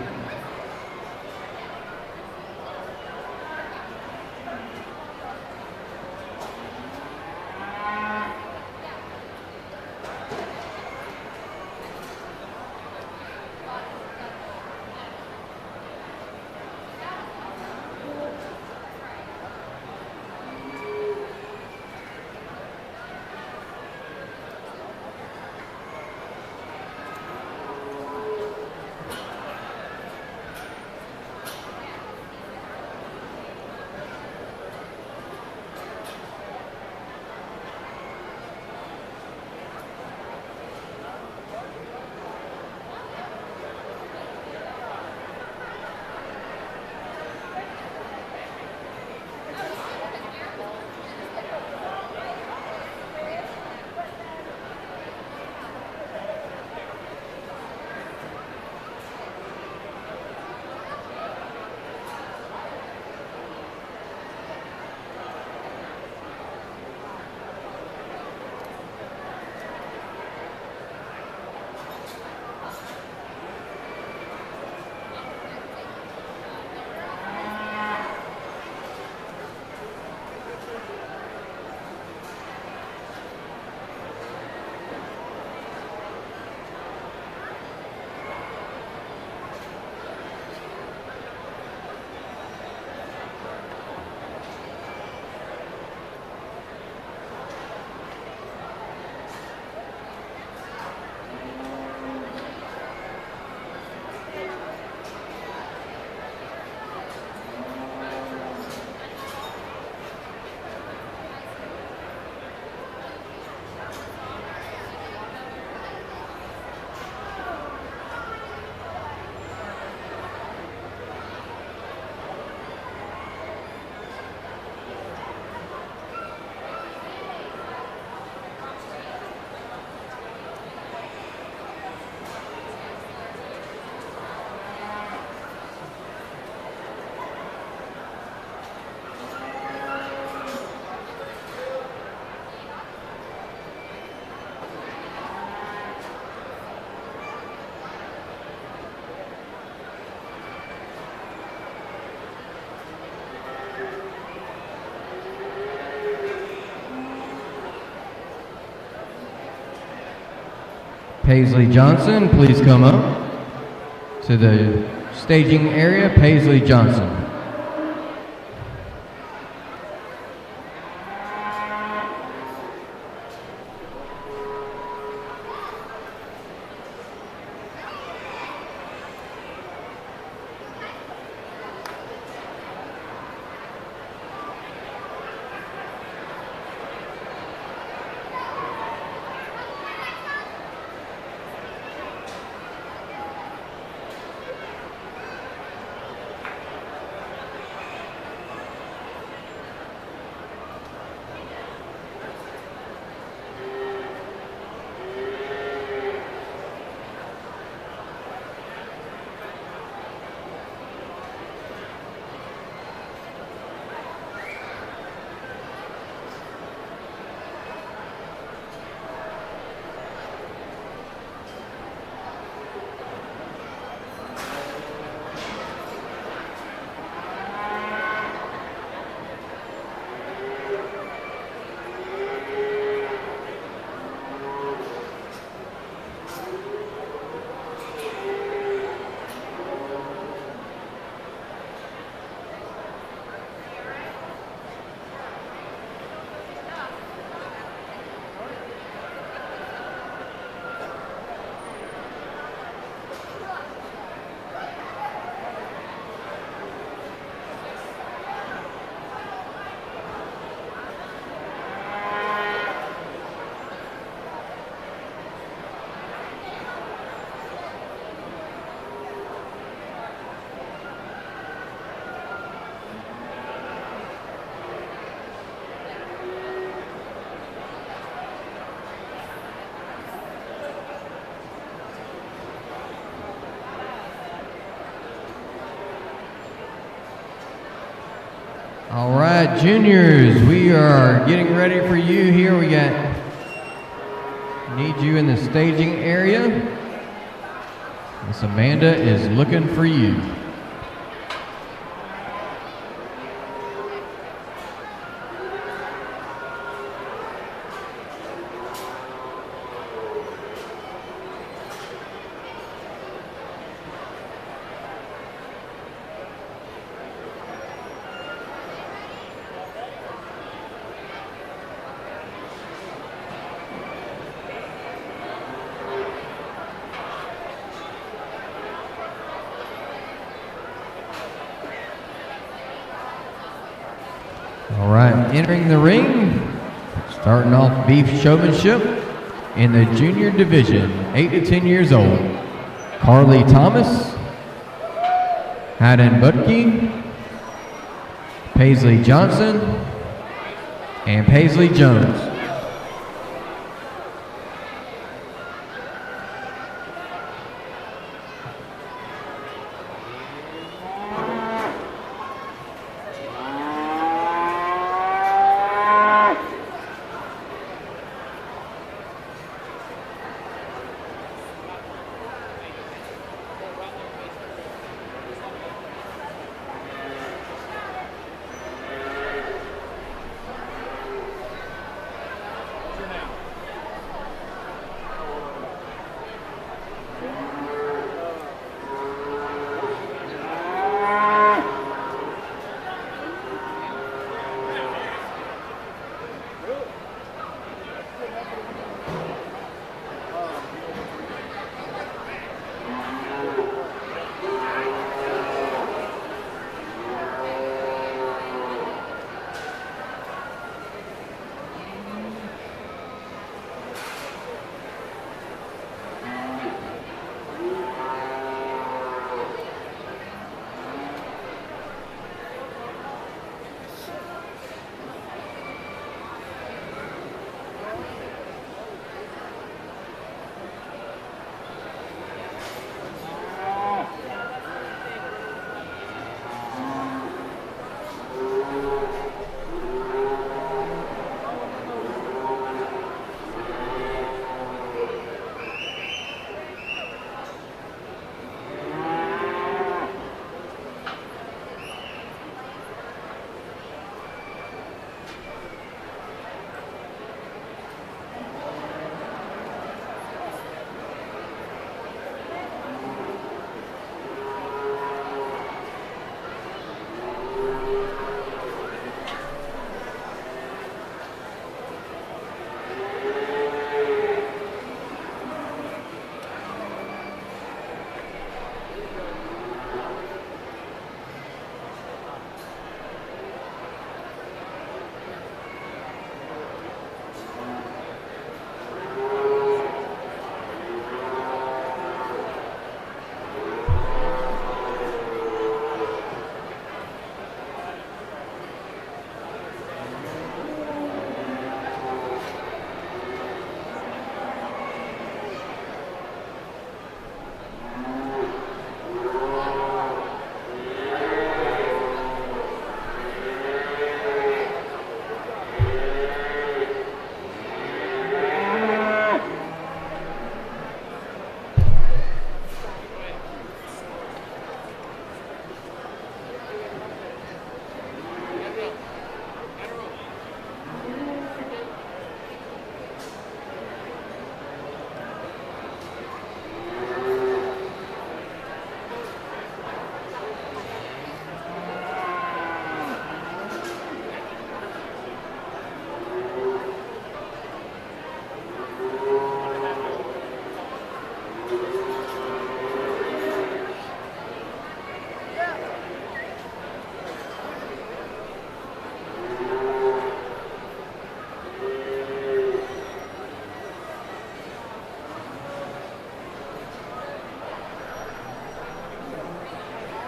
Paisley Johnson, please come up to the staging area. Paisley Johnson. All right, juniors, we are getting ready for you here. Need you in the staging area. Miss Amanda is looking for you. All right, entering the ring, starting off beef showmanship in the junior division, 8 to 10 years old. Carly Thomas, Haddon Butke, Paisley Johnson, and Paisley Jones.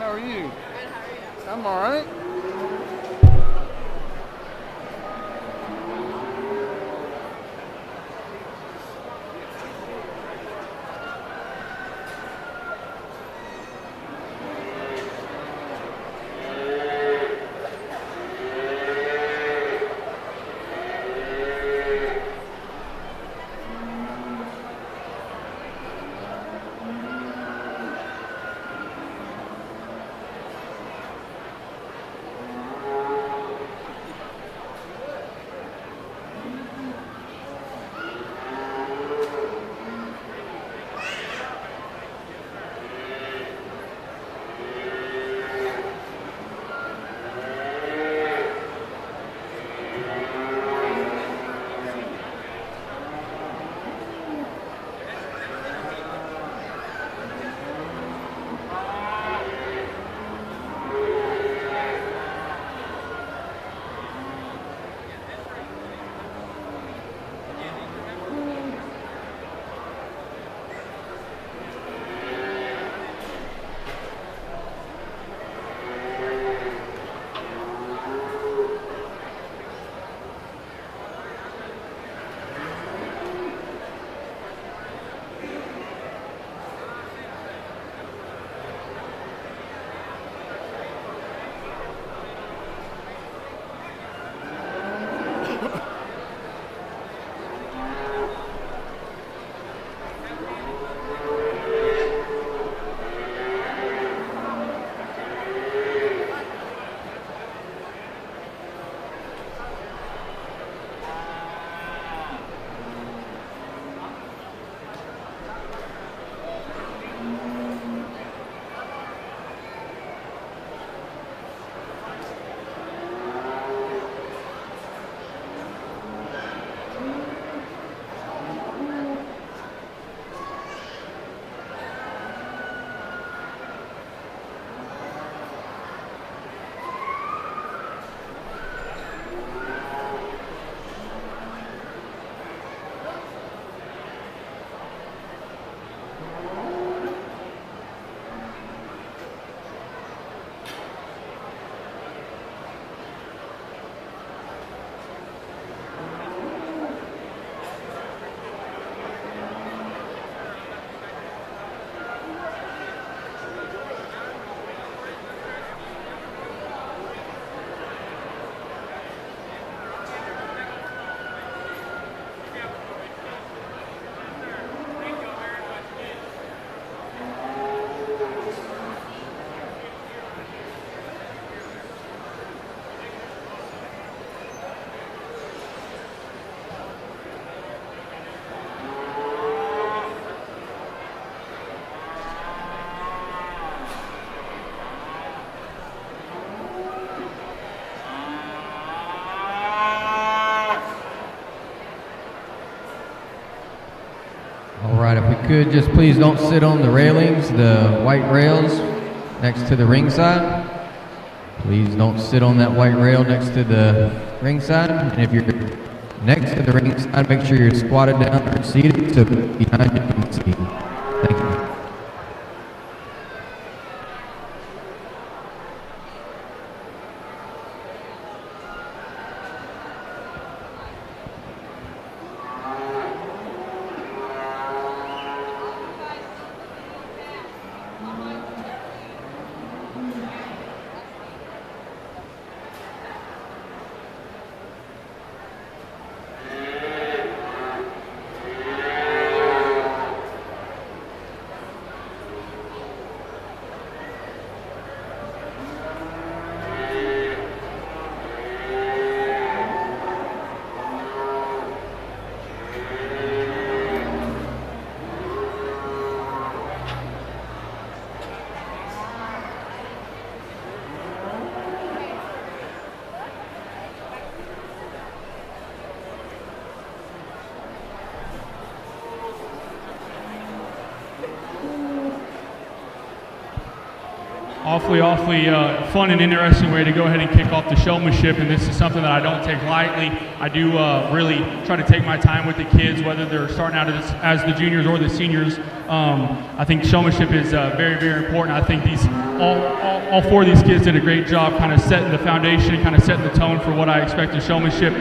How are you? I'm all right. All right, if we could, just please don't sit on the railings, the white rails next to the ringside. Please don't sit on that white rail next to the ringside. And if you're next to the ringside, make sure you're squatted down or seated so behind you can see. Thank you. awfully fun and interesting way to go ahead and kick off the showmanship, and this is something that I don't take lightly. I do really try to take my time with the kids, whether they're starting out as the juniors or the seniors. I think showmanship is very, very important. I think all four of these kids did a great job kind of setting the foundation, kind of setting the tone for what I expect in showmanship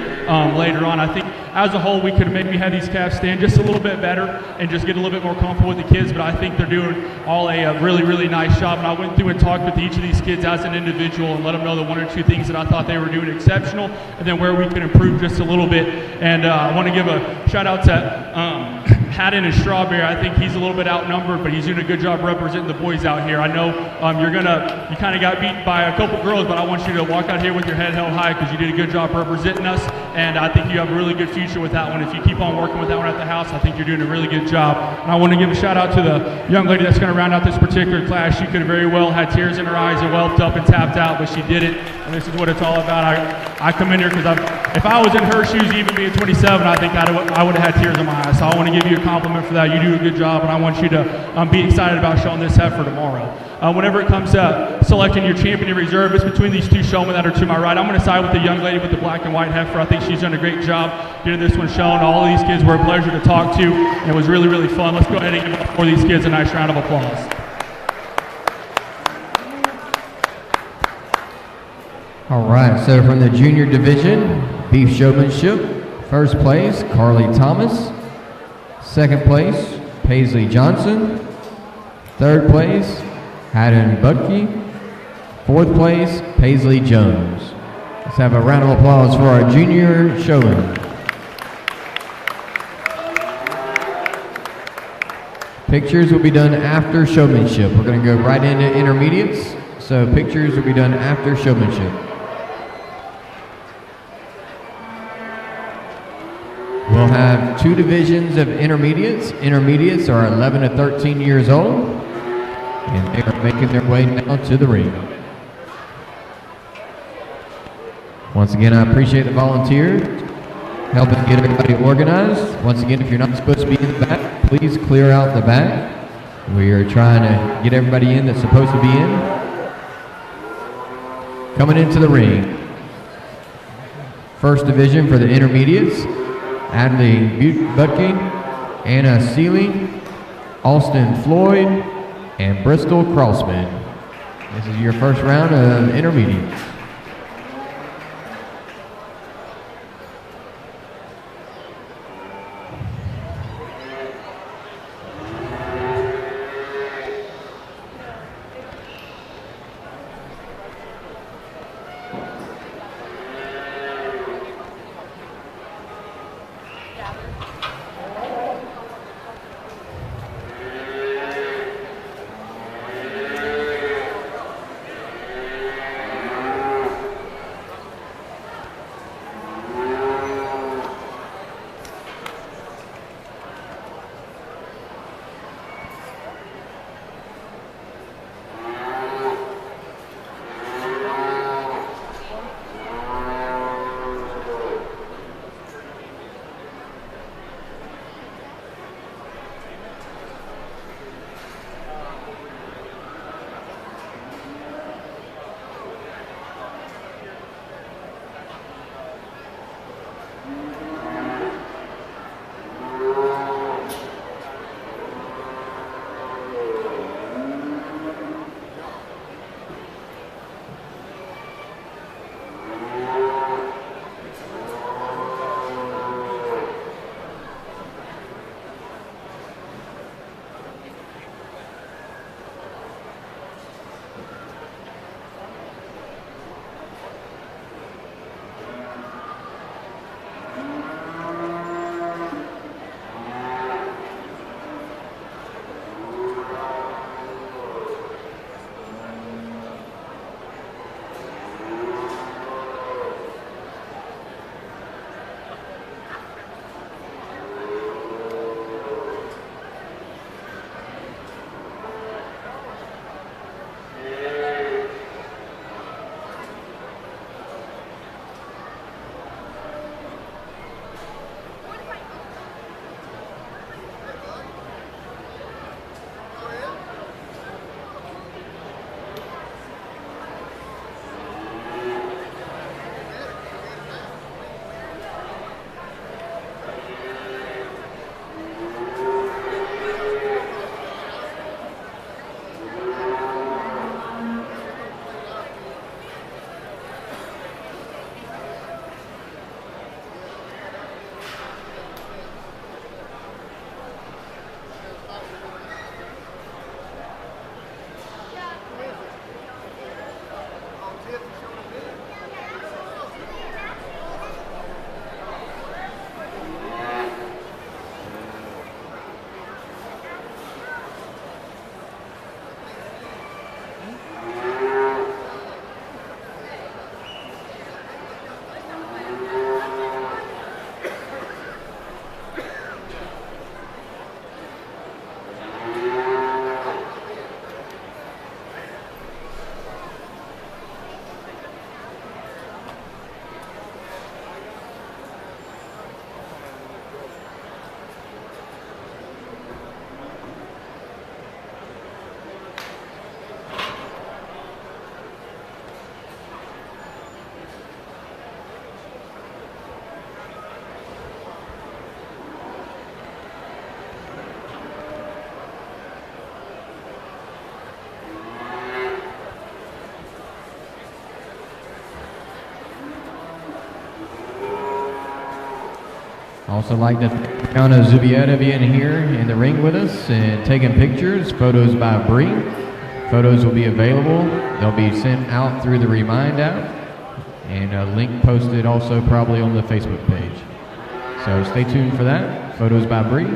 later on. I think as a whole, we could have maybe had these calves stand just a little bit better and just get a little bit more comfortable with the kids, but I think they're doing all a really, really nice job. And I went through and talked with each of these kids as an individual and let them know the one or two things that I thought they were doing exceptional and then where we could improve just a little bit. And I want to give a shout out to Haddon and Strawberry. I think he's a little bit outnumbered, but he's doing a good job representing the boys out here. I know you kind of got beat by a couple girls, but I want you to walk out here with your head held high because you did a good job representing us, and I think you have a really good future with that one. If you keep on working with that one at the house, I think you're doing a really good job. And I want to give a shout out to the young lady that's going to round out this particular class. She could have very well had tears in her eyes and welled up and tapped out, but she didn't, and this is what it's all about. I come in here because if I was in her shoes, even being 27, I think I would have had tears in my eyes. So I want to give you a compliment for that. You do a good job, and I want you to be excited about showing this heifer tomorrow. Whenever it comes to selecting your champion and reserve, it's between these two showmen that are to my right. I'm going to side with the young lady with the black and white heifer. I think she's done a great job getting this one shown. All of these kids were a pleasure to talk to, and it was really, really fun. Let's go ahead and give for these kids a nice round of applause. All right, so from the junior division, beef showmanship, first place, Carly Thomas. Second place, Paisley Johnson. Third place, Haddon Butke. Fourth place, Paisley Jones. Let's have a round of applause for our junior showman. Pictures will be done after showmanship. We're going to go right into intermediates, so pictures will be done after showmanship. We'll have two divisions of intermediates. Intermediates are 11 to 13 years old, and they are making their way now to the ring. Once again, I appreciate the volunteers helping get everybody organized. Once again, if you're not supposed to be in the back, please clear out the back. We are trying to get everybody in that's supposed to be in. Coming into the ring. First division for the intermediates. Adley Butke, Anna Seeley, Austin Floyd, and Bristol Crossman. This is your first round of intermediates. Also like to thank Anna Zubieta being here in the ring with us and taking pictures, photos by Bree. Photos will be available. They'll be sent out through the Remind app, and a link posted also probably on the Facebook page. So stay tuned for that. Photos by Bree.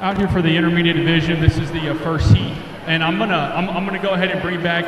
Out here for the intermediate division, this is the first heat, and I'm gonna go ahead and bring back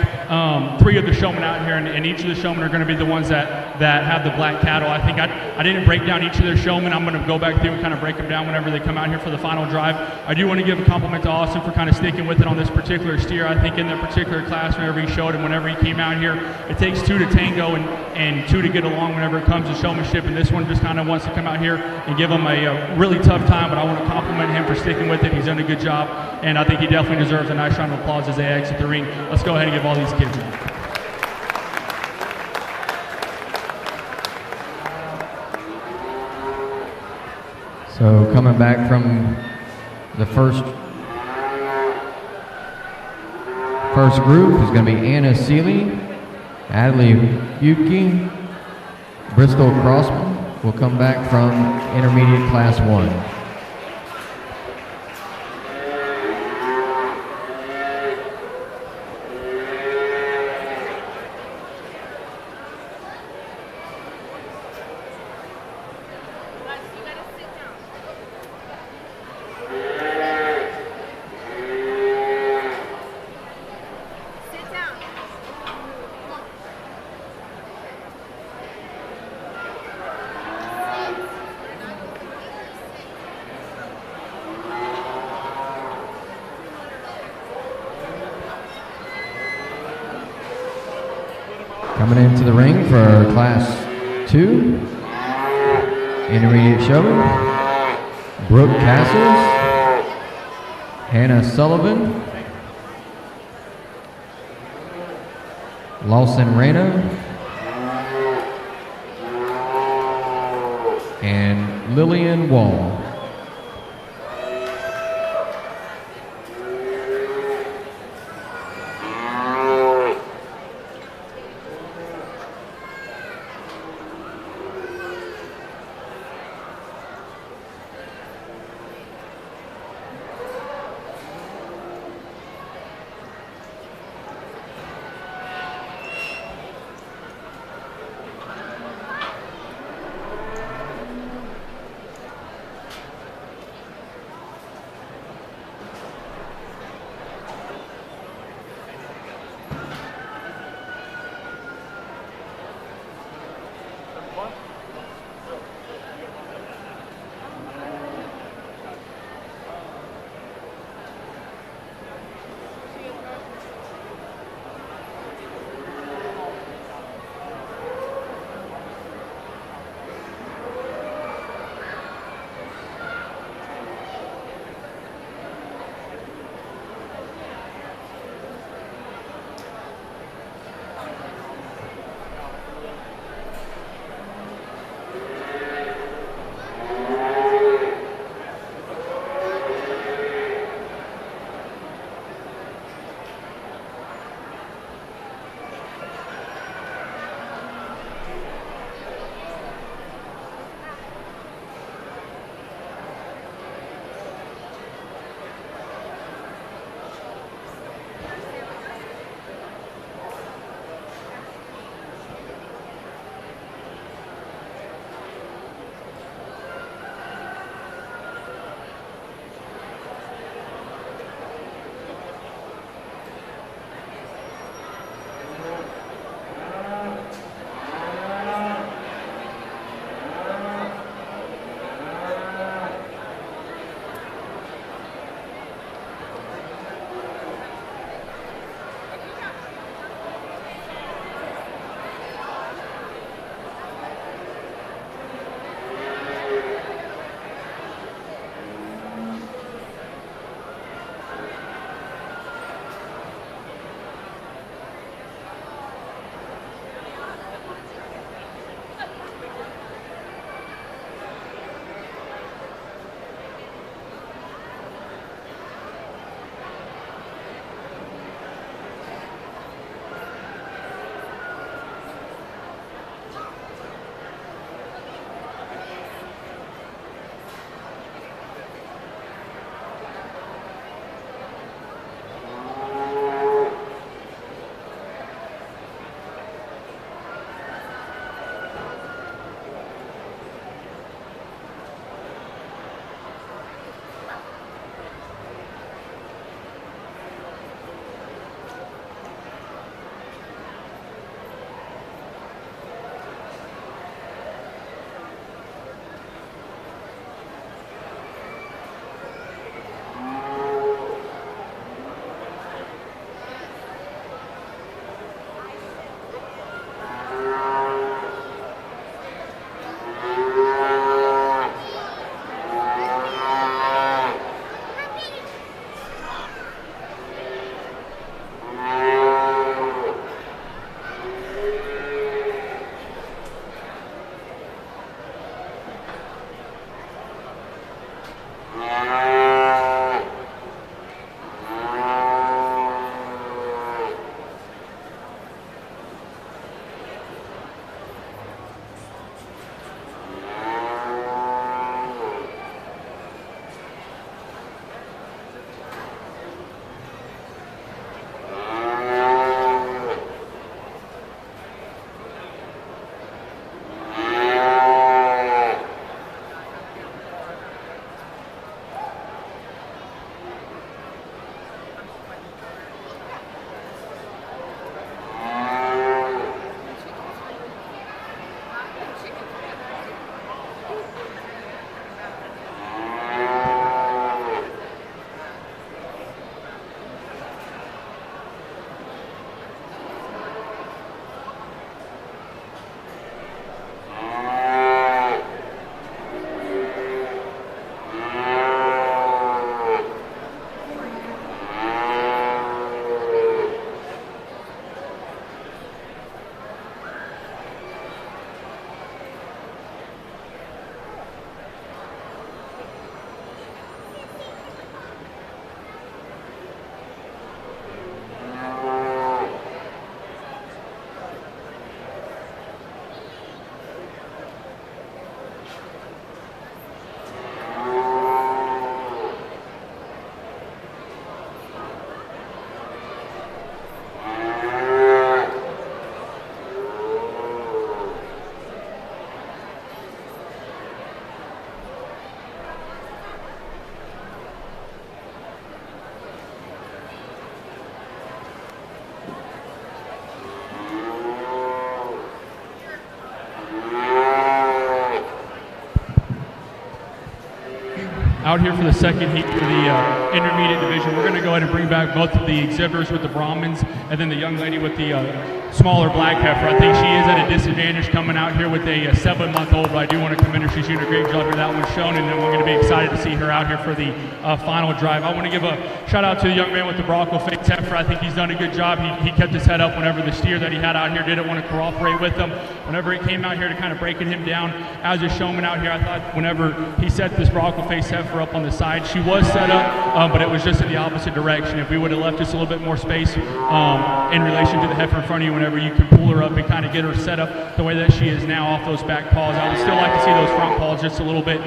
3 of the showmen out here, and each of the showmen are going to be the ones that have the black cattle. I think I didn't break down each of their showmen. I'm going to go back through and kind of break them down whenever they come out here for the final drive. I do want to give a compliment to Austin for kind of sticking with it on this particular steer. I think in that particular class, whenever he showed him, whenever he came out here, it takes 2 to tango and 2 to get along whenever it comes to showmanship, and this one just kind of wants to come out here and give him a really tough time, but I want to compliment him for sticking with it. He's done a good job, and I think he definitely deserves a nice round of applause as they exit the ring. Let's go ahead and give all these kids one. So coming back from the first group is going to be Anna Seeley, Adley Buki, Bristol Crossman will come back from intermediate class 1. Coming into the ring for class 2, intermediate showman, Brooke Castles, Hannah Sullivan, Lawson Reyna, and Lillian Wall. out here for the second heat for the intermediate division. We're going to go ahead and bring back both of the exhibitors with the Brahmins and then the young lady with the smaller black heifer. I think she is at a disadvantage coming out here with a 7-month-old, but I do want to commend her. She's doing a great job here. That one's shown, and then we're going to be excited to see her out here for the final drive. I want to give a shout out to the young man with the Bronco face heifer. I think he's done a good job. He kept his head up whenever the steer that he had out here didn't want to cooperate with him. Whenever he came out here to kind of breaking him down as a showman out here, I thought whenever he set this Bronco face heifer up on the side, she was set up, but it was just in the opposite direction. If we would have left just a little bit more space in relation to the heifer in front of you, whenever you can pull her up and kind of get her set up the way that she is now off those back paws, I would still like to see those front paws just a little bit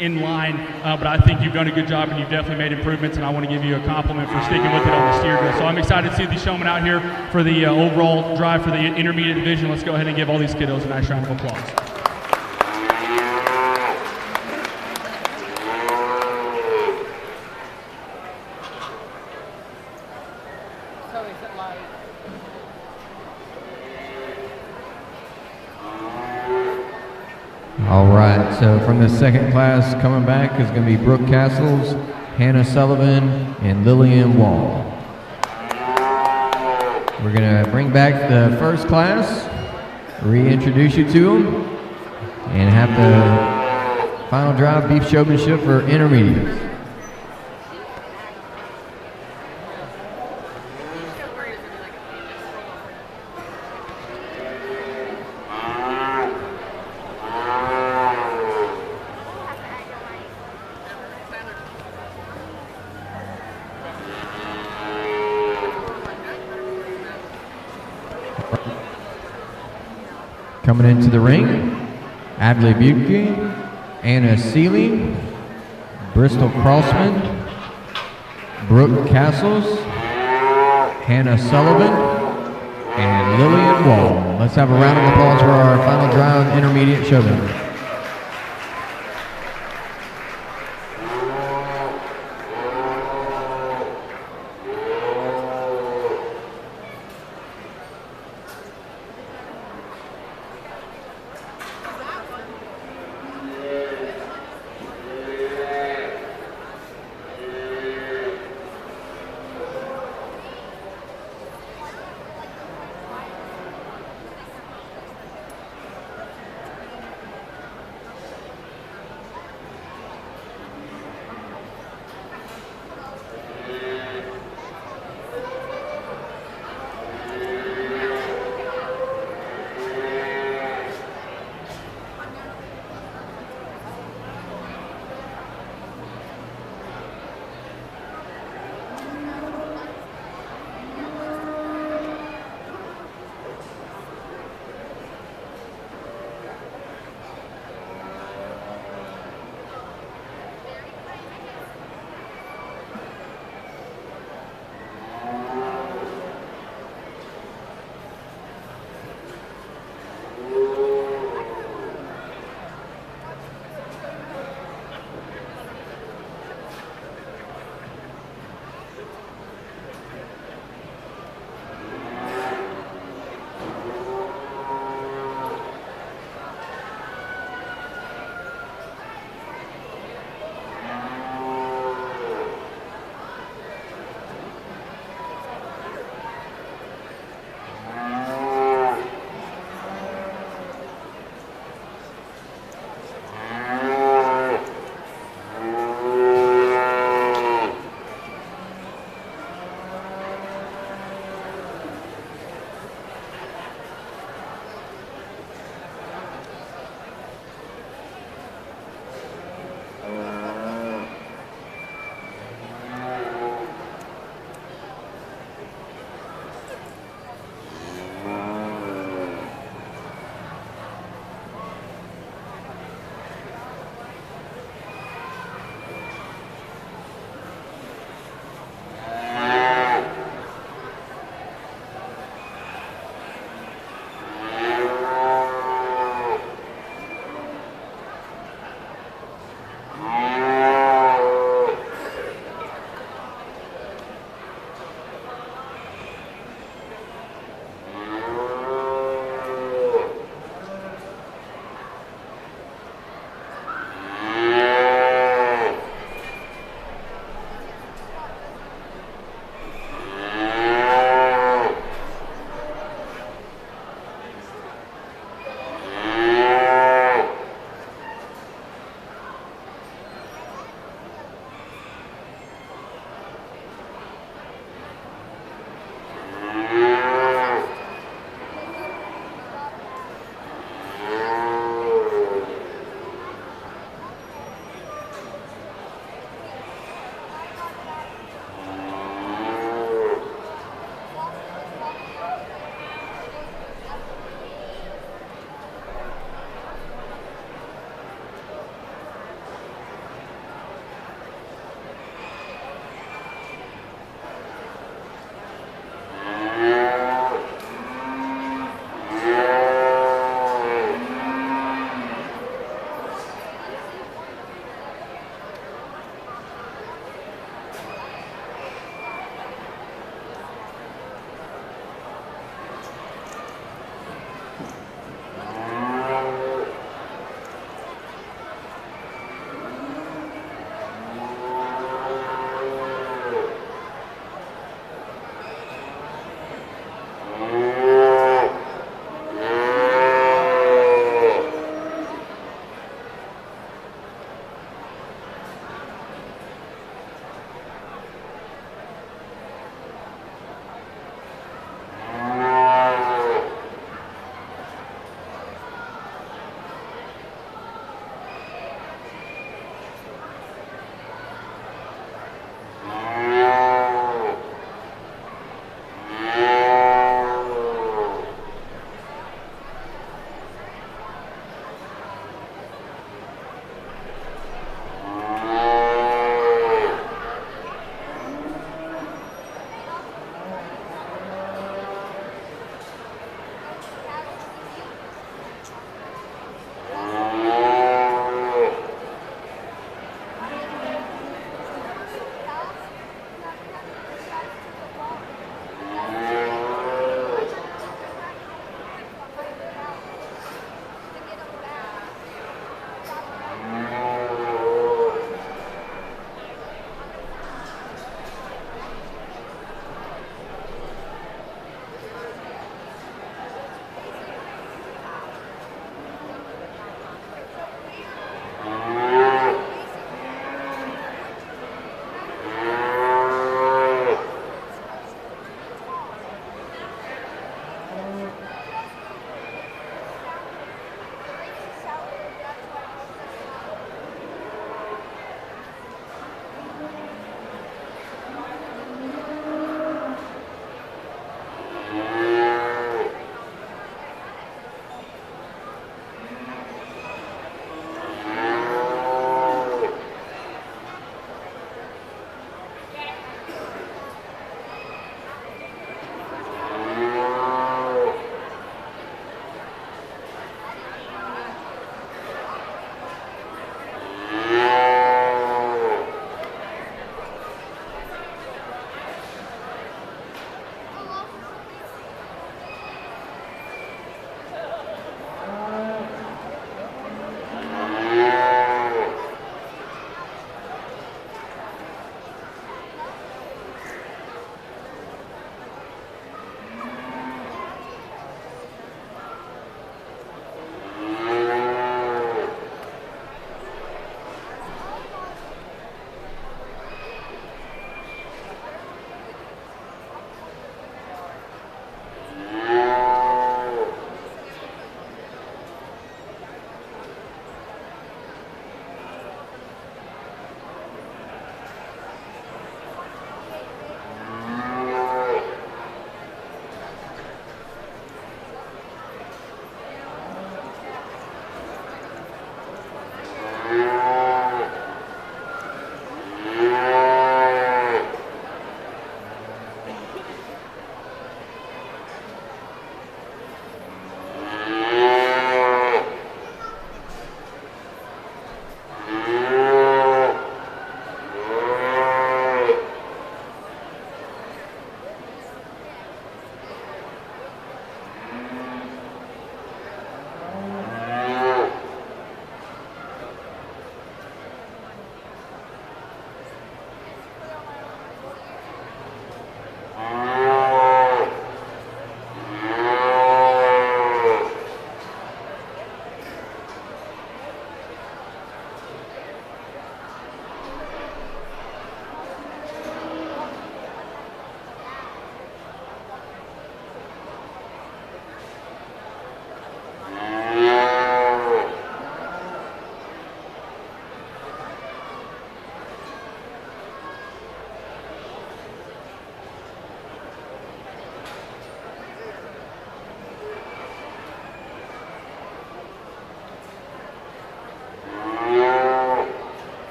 in line, but I think you've done a good job and you've definitely made improvements, and I want to give you a compliment for sticking with it on the steer drill. So I'm excited to see these showmen out here for the overall drive for the intermediate division. Let's go ahead and give all these kiddos a nice round of applause. So is it like? All right, so from the second class coming back is going to be Brooke Castles, Hannah Sullivan, and Lillian Wall. We're going to bring back the first class, reintroduce you to them, and have the final drive beef showmanship for intermediates. Coming into the ring, Adley Buke, Anna Seeley, Bristol Crossman, Brooke Castles, Hannah Sullivan, and Lillian Wall. Let's have a round of applause for our final drive intermediate showman.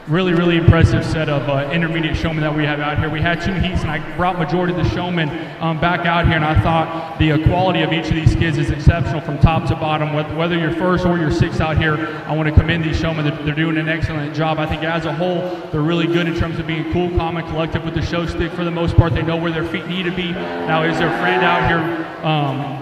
really impressive set of intermediate showmen that we have out here. We had 2 heats, and I brought majority of the showmen back out here, and I thought the quality of each of these kids is exceptional from top to bottom. Whether you're first or you're sixth out here, I want to commend these showmen. They're doing an excellent job. I think as a whole, they're really good in terms of being cool, calm, and collective with the show stick. For the most part, they know where their feet need to be. Now, is their friend out here,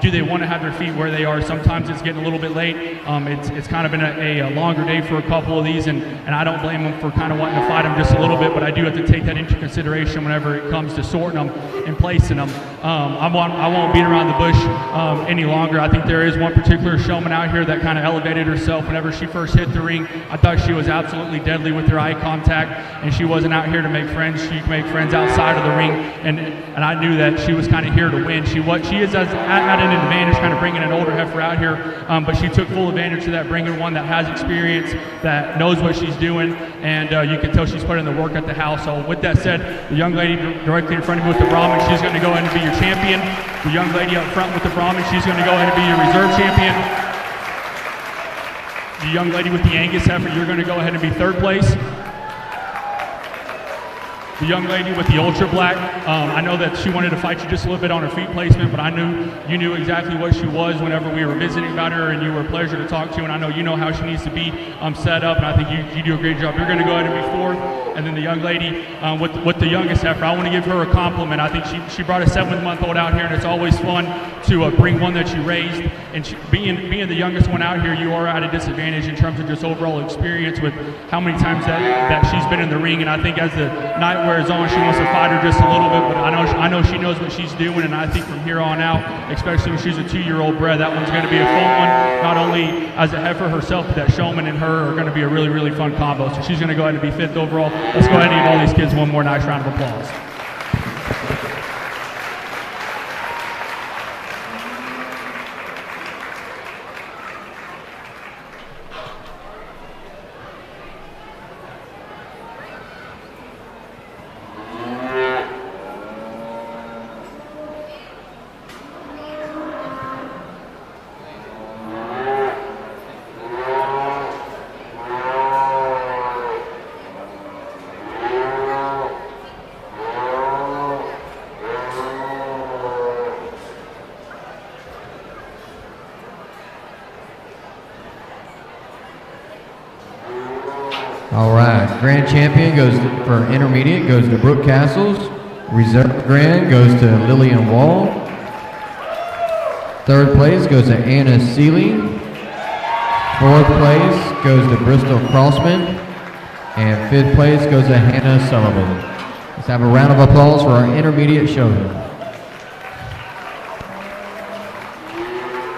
do they want to have their feet where they are? Sometimes it's getting a little bit late. It's kind of been a longer day for a couple of these, and I don't blame them for kind of wanting to fight them just a little bit, but I do have to take that into consideration whenever it comes to sorting them and placing them. I won't beat around the bush any longer. I think there is one particular showman out here that kind of elevated herself whenever she first hit the ring. I thought she was absolutely deadly with her eye contact, and she wasn't out here to make friends. She could make friends outside of the ring, and I knew that she was kind of here to win. She is at an advantage kind of bringing an older heifer out here, but she took full advantage of that, bringing one that has experience, that knows what she's doing, and you can tell she's put in the work at the house. So with that said, the young lady directly in front of me with the Brahmin, she's going to go ahead and be your champion. The young lady up front with the Brahmin, she's going to go ahead and be your reserve champion. The young lady with the Angus heifer, you're going to go ahead and be third place. The young lady with the ultra black, I know that she wanted to fight you just a little bit on her feet placement, but I knew you knew exactly what she was whenever we were visiting about her, and you were a pleasure to talk to, and I know you know how she needs to be set up, and I think you do a great job. You're going to go ahead and be fourth, and then the young lady with the youngest heifer, I want to give her a compliment. I think she brought a 7-month-old out here, and it's always fun to bring one that you raised, and being the youngest one out here, you are at a disadvantage in terms of just overall experience with how many times that she's been in the ring, and I think as the night wears on, she wants to fight her just a little bit, but I know she knows what she's doing, and I think from here on out, especially when she's a 2-year-old bred, that one's going to be a fun one. Not only as a heifer herself, but that showman and her are going to be a really fun combo. So she's going to go ahead and be 5th overall. Let's go ahead and give all these kids one more nice round of applause. All right, grand champion goes for intermediate goes to Brooke Castles. Reserve grand goes to Lillian Wall. Third place goes to Anna Seeley. Fourth place goes to Bristol Crossman. And fifth place goes to Hannah Sullivan. Let's have a round of applause for our intermediate showman.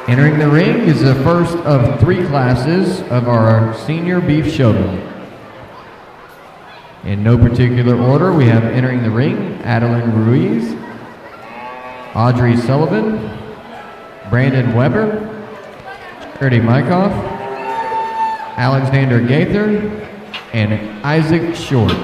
Entering the ring is the first of 3 classes of our senior beef showman. In no particular order, we have entering the ring, Adeline Ruiz, Audrey Sullivan, Brandon Weber, Charity Mykoff, Alexander Gaither, and Isaac Short.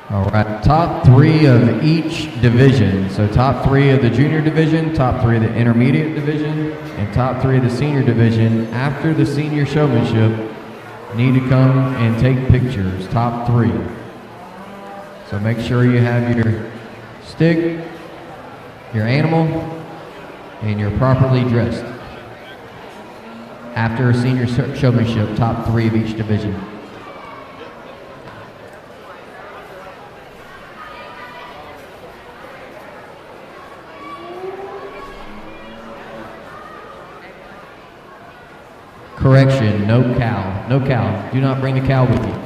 All right, top 3 of each division. So top 3 of the junior division, top 3 of the intermediate division, and top 3 of the senior division after the senior showmanship need to come and take pictures, top 3. So make sure you have your stick, your animal, and you're properly dressed. After a senior showmanship, top 3 of each division. Correction, no cow. No cow. Do not bring the cow with you.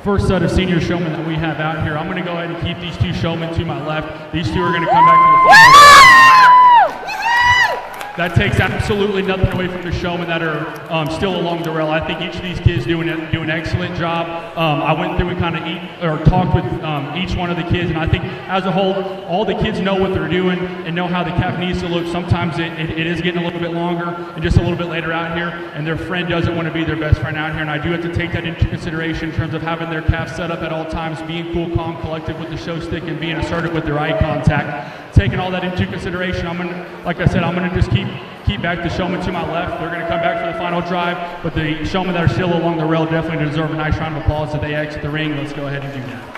first set of senior showmen that we have out here. I'm going to go ahead and keep these two showmen to my left. These two are going to come back to the final. That takes absolutely nothing away from the showmen that are still along the rail. I think each of these kids do an excellent job. I went through and kind of talked with each one of the kids, and I think as a whole, all the kids know what they're doing and know how the cap needs to look. Sometimes it is getting a little bit longer and just a little bit later out here, and their friend doesn't want to be their best friend out here, and I do have to take that into consideration in terms of having their cap set up at all times, being cool, calm, collected with the show stick, and being assertive with their eye contact. Taking all that into consideration, like I said, I'm gonna just keep back the showmen to my left. They're gonna come back for the final drive, but the showmen that are still along the rail definitely deserve a nice round of applause as they exit the ring. Let's go ahead and do that.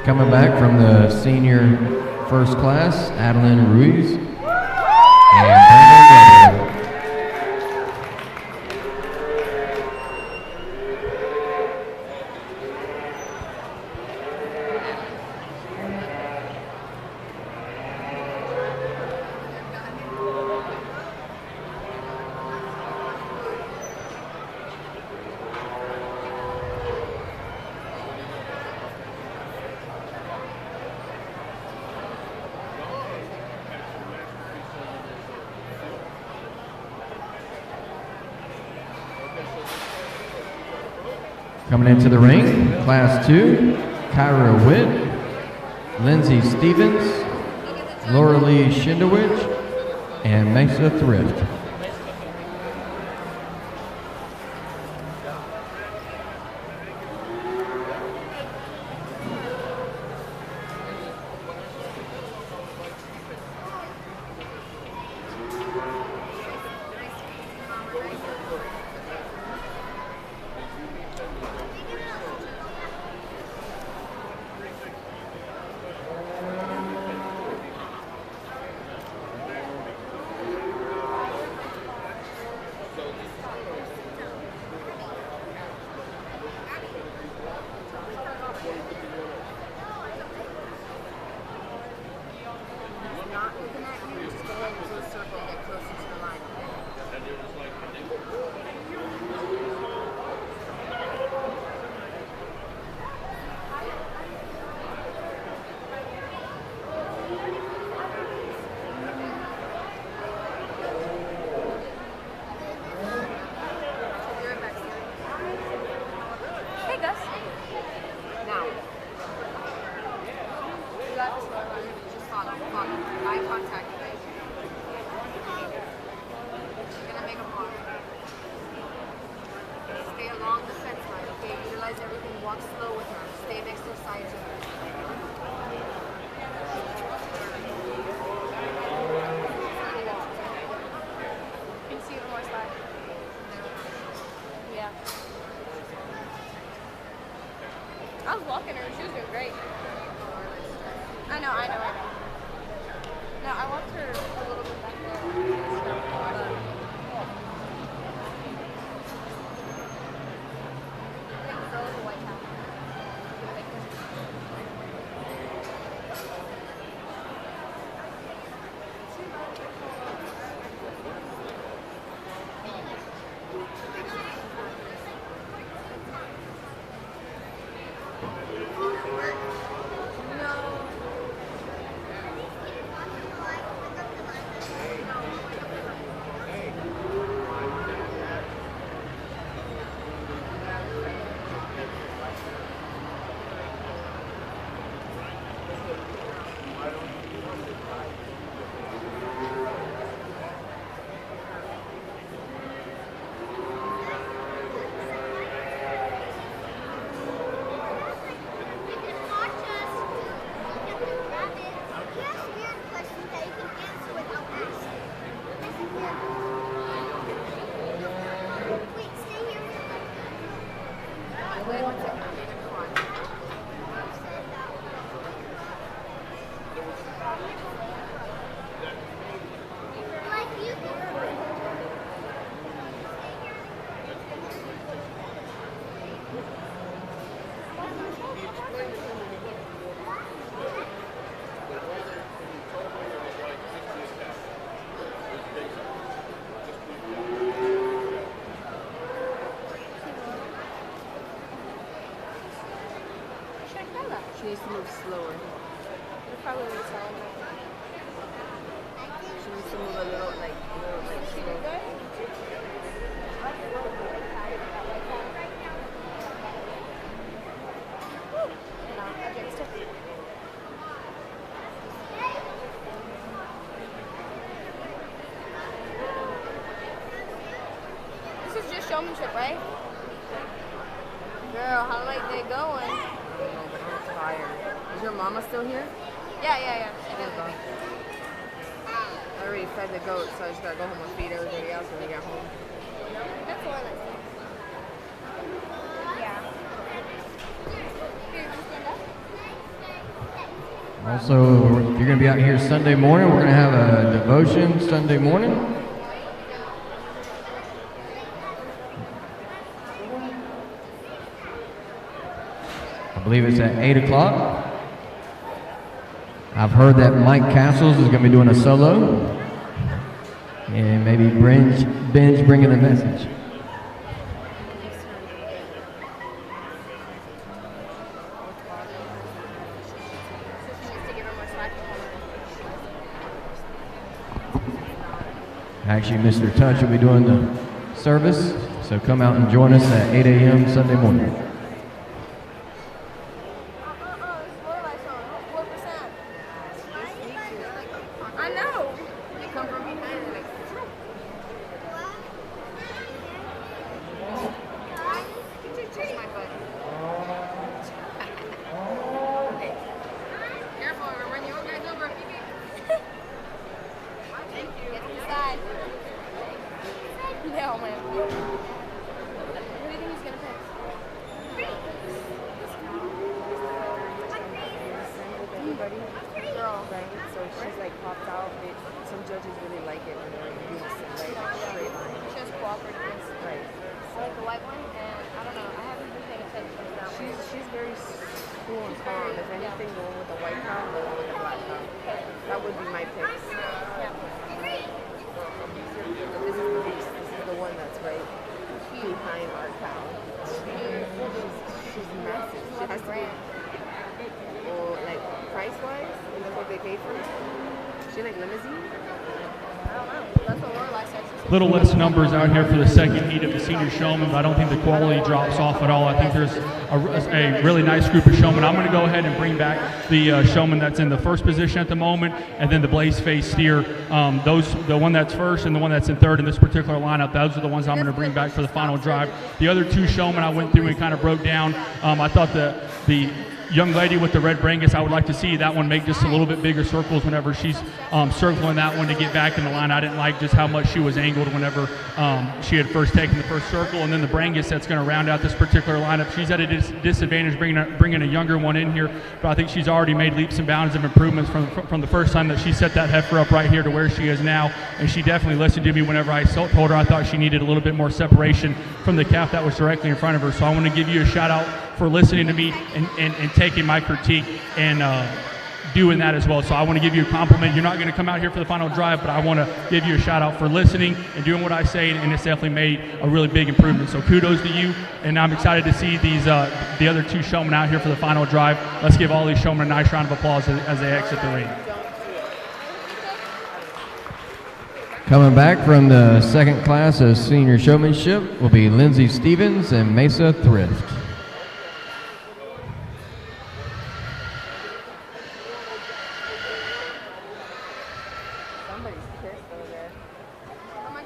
Coming back from the senior first class, Adeline Ruiz and Brandon Bred. Coming into the ring, Class 2, Kyra Witt, Lindsay Stevens, Laura Lee Shindowich, and Mesa Thrift. I was walking her and she was doing great. I know. No, I walked her a little bit back there. She needs to move slower. You're probably the same. She needs to move a little slow. This is just showmanship, right? Girl, how late they going? I'm tired. Is your mama still here? Yeah. She did. I already fed the goat, so I just gotta go home and feed everybody else when we get home. That's the one that's yeah. Here, you stand up. Also, if you're going to be out here Sunday morning, we're going to have a devotion Sunday morning. I believe it's at 8 o'clock. I've heard that Mike Castles is going to be doing a solo. And maybe Ben's bringing a message. Actually, Mr. Touch will be doing the service, so come out and join us at 8 a.m. Sunday morning. I know. You come from behind and touch my butt. Careful, we're running you guys over. Thank you. Get inside. No, man. What do you think he's gonna pick? Everybody, Girl. right? So she's like popped out. Some judges really like it when they're doing straight line. She has cooperatives. Right. I like the white one, and I don't know. I haven't been paying attention to that one. She's very cool and calm. If anything, the one with the white cow, the one with the black cow. That would be my picks. Yeah. This is the beast. This is the one that's right behind our cow. She's massive. She has to be. Well, like price-wise, and that's what they pay for her. She like limousine. I don't know. That's what Lorelai said. She said Little less numbers out here for the second heat of the senior showman, but I don't think the quality drops off at all. I think there's a really nice group of showmen. I'm going to go ahead and bring back the showman that's in the first position at the moment, and then the blaze face steer. The one that's first and the one that's in third in this particular lineup, those are the ones I'm going to bring back for the final drive. The other two showmen I went through and kind of broke down. I thought the young lady with the red brangus, I would like to see that one make just a little bit bigger circles whenever she's circling that one to get back in the line. I didn't like just how much she was angled whenever she had first taken the first circle. And then the brangus that's going to round out this particular lineup, she's at a disadvantage bringing a younger one in here, but I think she's already made leaps and bounds of improvements from the first time that she set that heifer up right here to where she is now. And she definitely listened to me whenever I told her I thought she needed a little bit more separation from the calf that was directly in front of her. So I want to give you a shout out for listening to me and taking my critique and doing that as well. So I want to give you a compliment. You're not going to come out here for the final drive, but I want to give you a shout out for listening and doing what I say, and it's definitely made a really big improvement. So kudos to you, and I'm excited to see these the other two showmen out here for the final drive. Let's give all these showmen a nice round of applause as they exit the ring. Coming back from the second class of senior showmanship will be Lindsay Stevens and Mesa Thrift.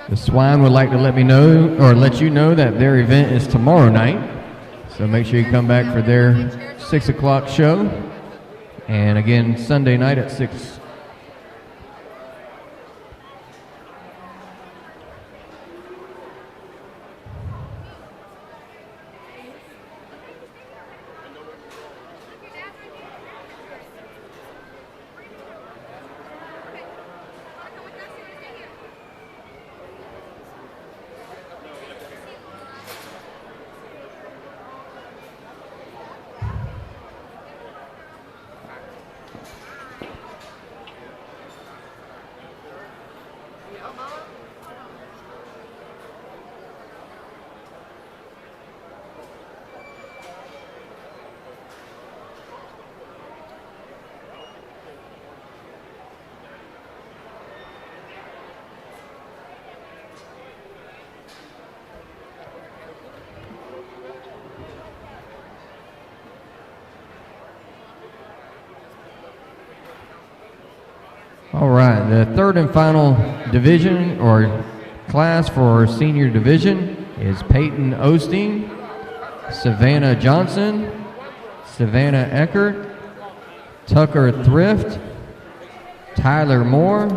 The Swine would like to let you know that their event is tomorrow night. So make sure you come back for their 6 o'clock show. And again, Sunday night at 6. All right, the third and final division or class for our senior division is Peyton Osteen, Savannah Johnson, Savannah Eckert, Tucker Thrift, Tyler Moore,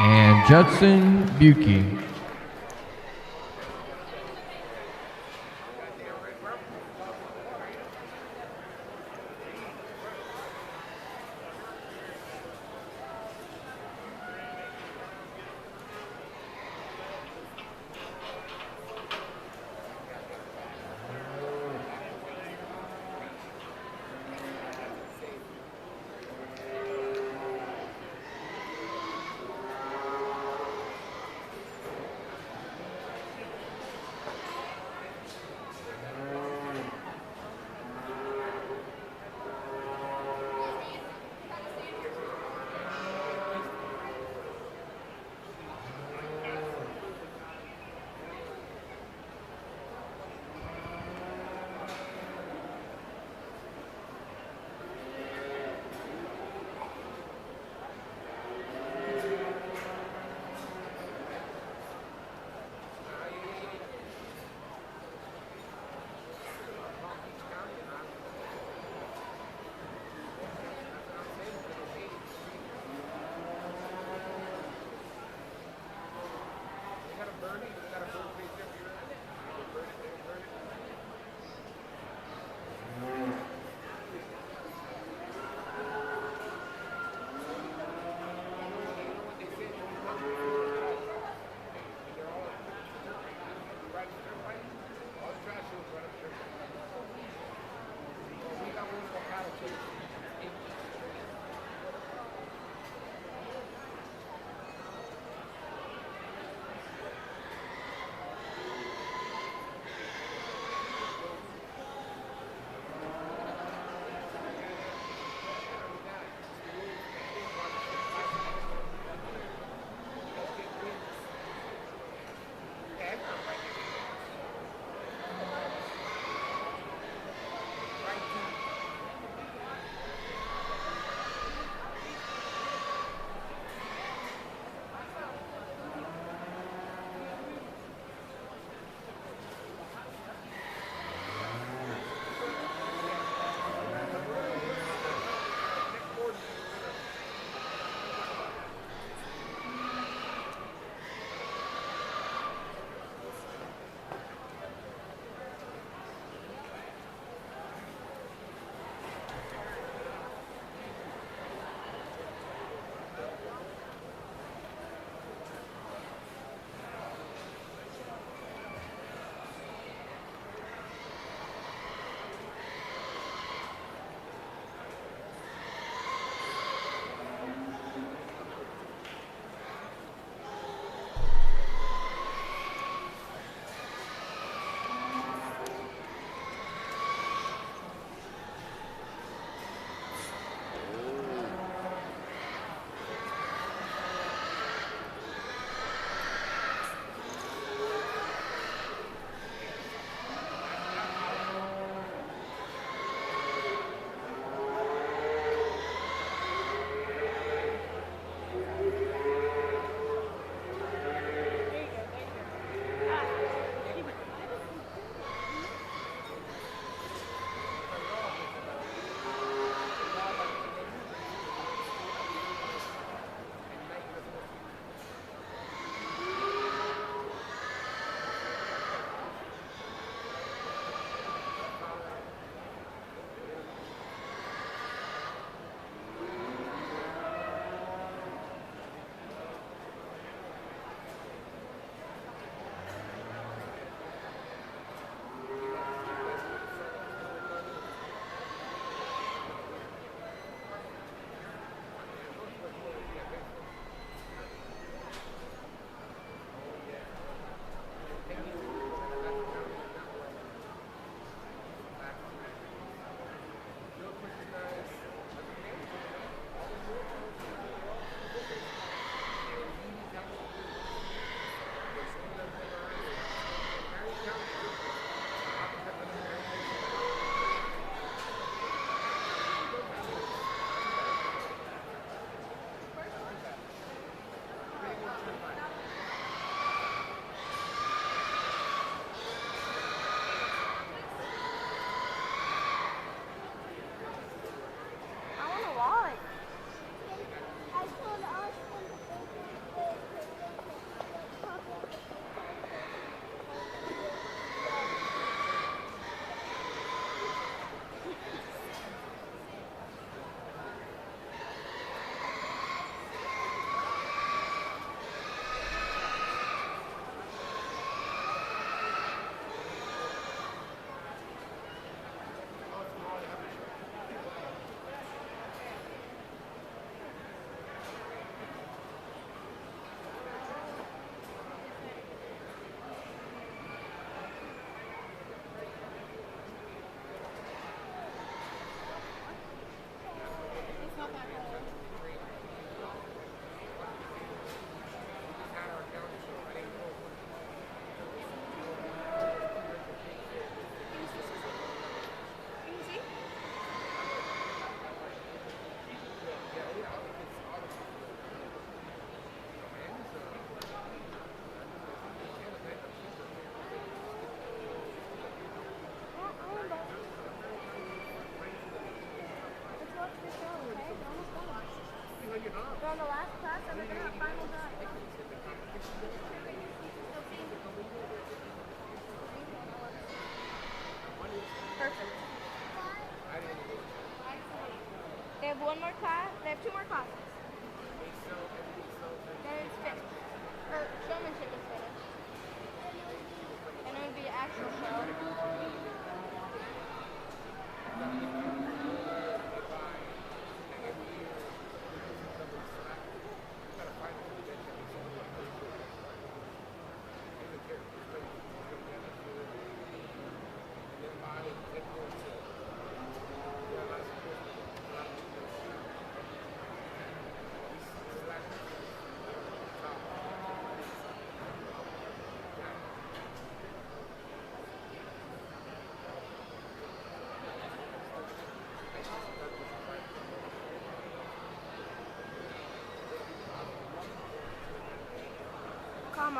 and Judson Buki.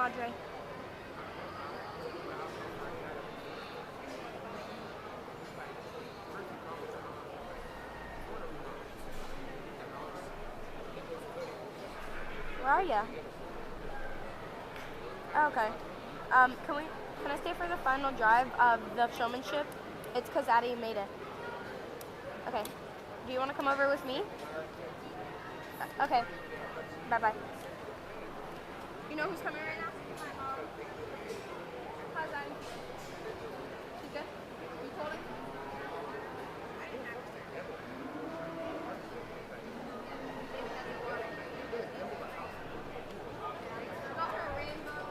Madre. Where are ya? Oh, okay. Can I stay for the final drive of the showmanship? It's because Addie made it. Okay. Do you want to come over with me? Okay. Bye-bye. You know who's coming right now? My mom. How's that? She's good? You told her? I didn't have to. Got her rainbow.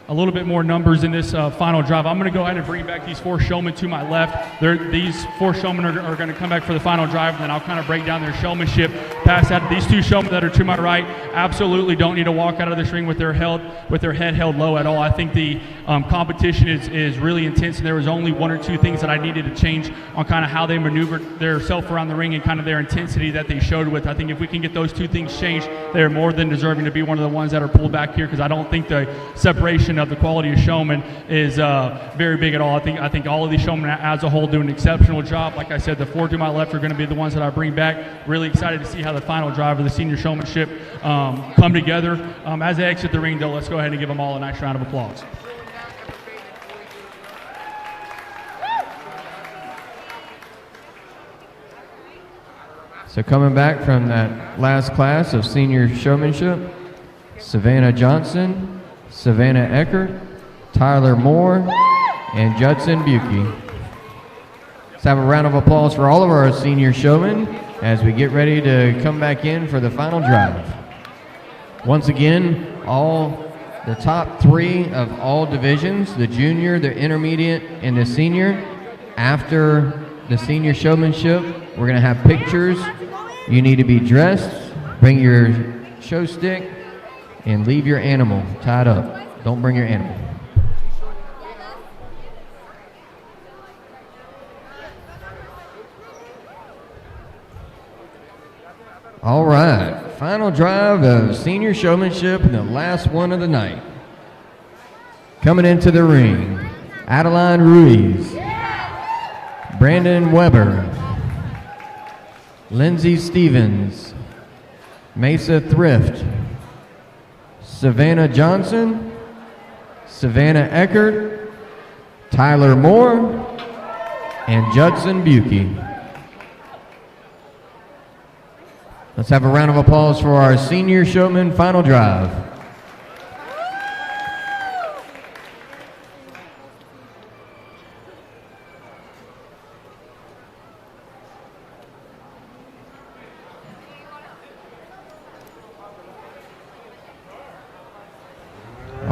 A little bit more numbers in this final drive. I'm going to go ahead and bring back these 4 showmen to my left. These 4 showmen are going to come back for the final drive, and then I'll kind of break down their showmanship. Pass out. These 2 showmen that are to my right absolutely don't need to walk out of this ring with their head held low at all. I think the competition is really intense, and there was only 1 or 2 things that I needed to change on kind of how they maneuvered themselves around the ring and kind of their intensity that they showed with. I think if we can get those 2 things changed, they're more than deserving to be one of the ones that are pulled back here, because I don't think the separation of the quality of showman is very big at all. I think all of these showmen as a whole do an exceptional job. Like I said, the 4 to my left are going to be the ones that I bring back. Really excited to see how the final drive of the senior showmanship come together. As they exit the ring, though, let's go ahead and give them all a nice round of applause. So coming back from that last class of senior showmanship, Savannah Johnson, Savannah Eckert, Tyler Moore, and Judson Buki. Let's have a round of applause for all of our senior showmen as we get ready to come back in for the final drive. Once again, all the top 3 of all divisions, the junior, the intermediate, and the senior. After the senior showmanship, we're going to have pictures. You need to be dressed, bring your show stick, and leave your animal tied up. Don't bring your animal. All right, final drive of senior showmanship and the last one of the night. Coming into the ring, Adeline Ruiz, Brandon Weber, Lindsay Stevens, Mesa Thrift, Savannah Johnson, Savannah Eckert, Tyler Moore, and Judson Buki. Let's have a round of applause for our senior showman final drive.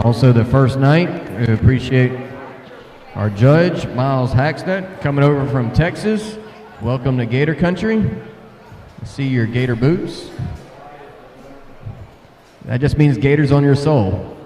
Also the first night, we appreciate our judge, Miles Hackstead, coming over from Texas. Welcome to Gator Country. I see your gator boots. That just means gators on your soul.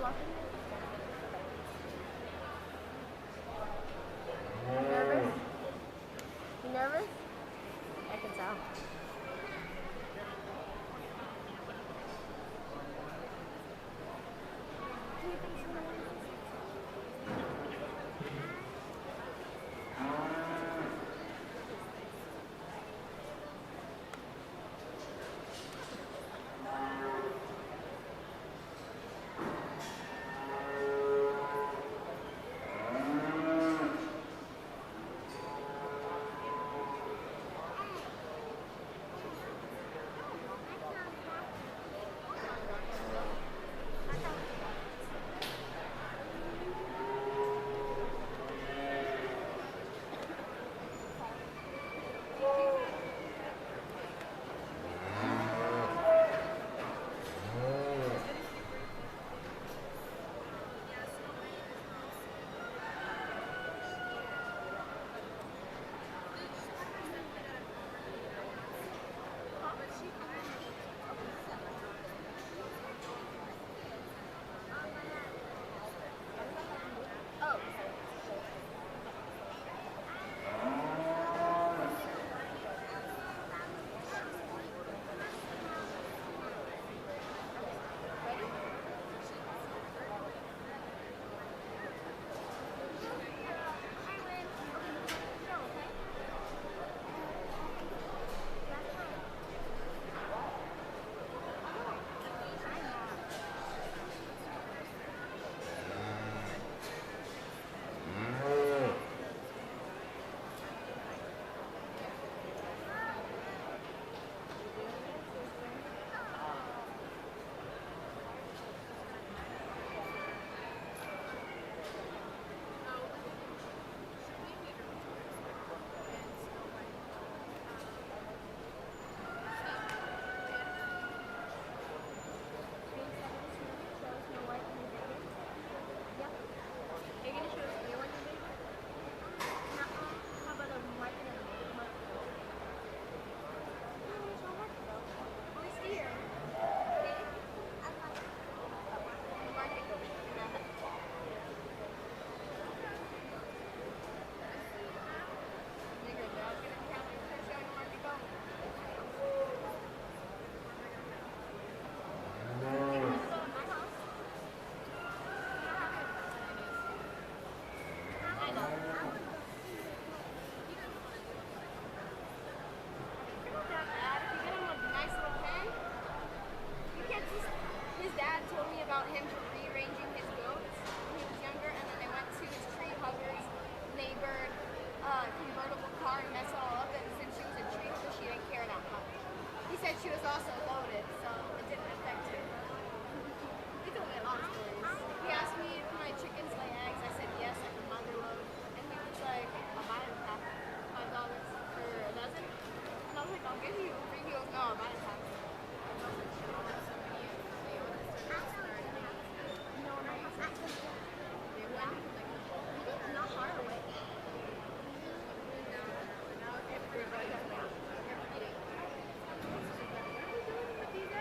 blocking it? You nervous? You nervous? I can tell. His dad told me about him rearranging his goats when he was younger, and then they went to his tree hugger's neighbor convertible car and messed it all up, and since she was a tree hugger, she didn't care that much. He said she was also loaded, so it didn't affect her. He told me a lot of stories. He asked me if my chickens lay eggs. I said yes, I can mother load. And he was like, I'll buy it half $5 for a dozen. And I was like, I'll give you a free. He goes, no, I'll buy it half. Not far away. What are you doing with these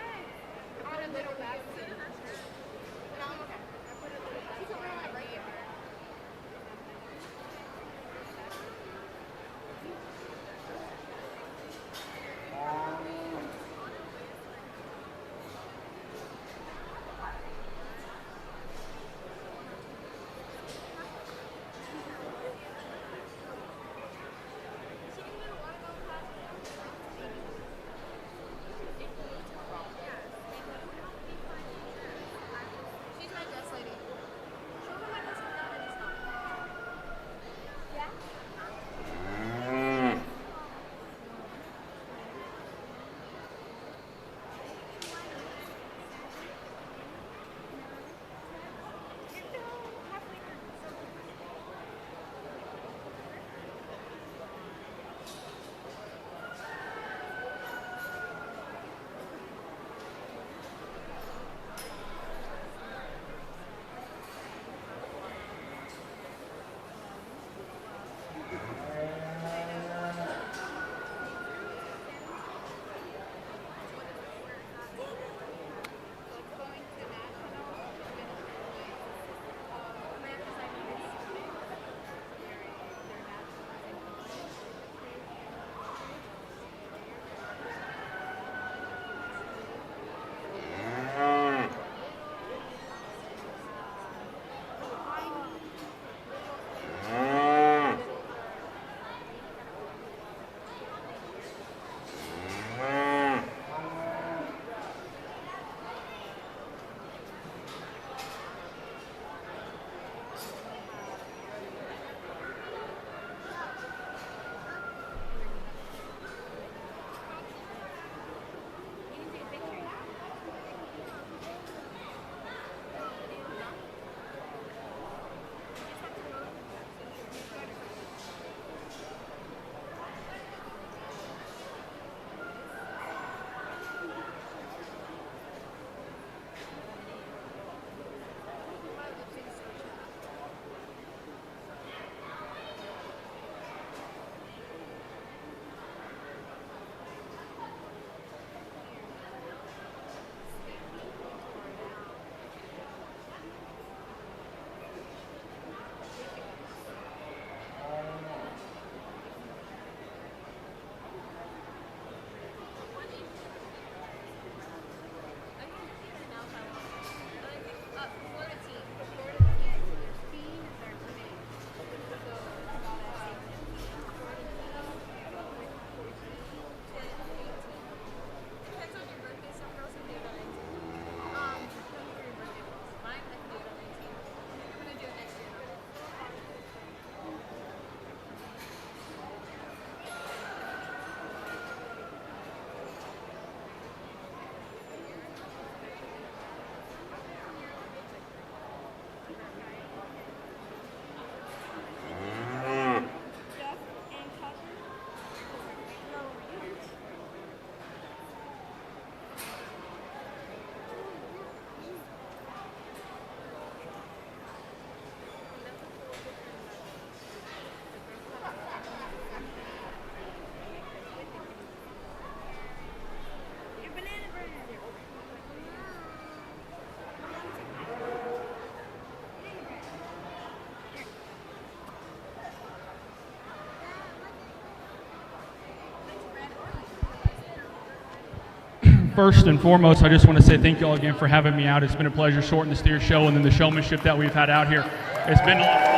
First and foremost, I just want to say thank you all again for having me out. It's been a pleasure shorting the steer show and then the showmanship that we've had out here. It's been a lot of fun.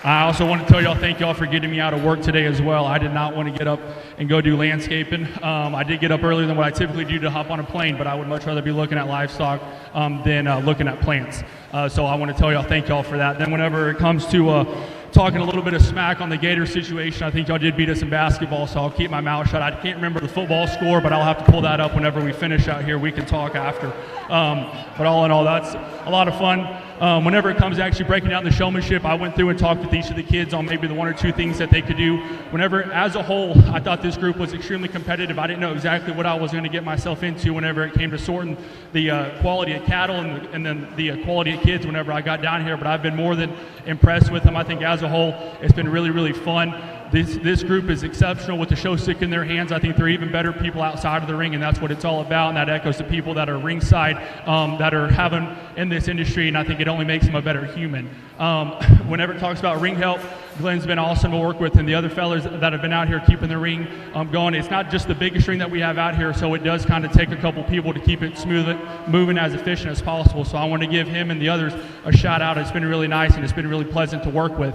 I also want to tell y'all thank y'all for getting me out of work today as well. I did not want to get up and go do landscaping. I did get up earlier than what I typically do to hop on a plane, but I would much rather be looking at livestock than looking at plants. So I want to tell y'all thank y'all for that. Then whenever it comes to talking a little bit of smack on the Gator situation, I think y'all did beat us in basketball, so I'll keep my mouth shut. I can't remember the football score, but I'll have to pull that up whenever we finish out here. We can talk after. But all in all, that's a lot of fun. Whenever it comes to actually breaking down the showmanship, I went through and talked with each of the kids on maybe the one or two things that they could do. Whenever, as a whole, I thought this group was extremely competitive. I didn't know exactly what I was going to get myself into whenever it came to sorting the quality of cattle and then the quality of kids whenever I got down here, but I've been more than impressed with them. I think as a whole, it's been really, really fun. This group is exceptional with the show stick in their hands. I think they're even better people outside of the ring, and that's what it's all about, and that echoes to people that are ringside, that are having in this industry, and I think it only makes them a better human. Whenever it talks about ring help, Glenn's been awesome to work with, and the other fellas that have been out here keeping the ring going. It's not just the biggest ring that we have out here, so it does kind of take a couple people to keep it smooth, moving as efficient as possible. So I want to give him and the others a shout out. It's been really nice, and it's been really pleasant to work with.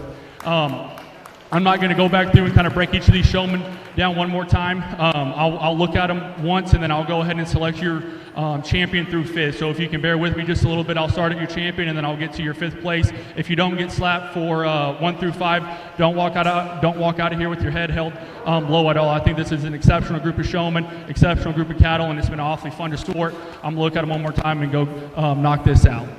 I'm not going to go back through and kind of break each of these showmen down one more time. I'll look at them once, and then I'll go ahead and select your champion through fifth. So if you can bear with me just a little bit, I'll start at your champion, and then I'll get to your fifth place. If you don't get slapped for 1 through 5, don't walk out of here with your head held low at all. I think this is an exceptional group of showmen, exceptional group of cattle, and it's been awfully fun to sort. I'm going to look at them one more time and go knock this out.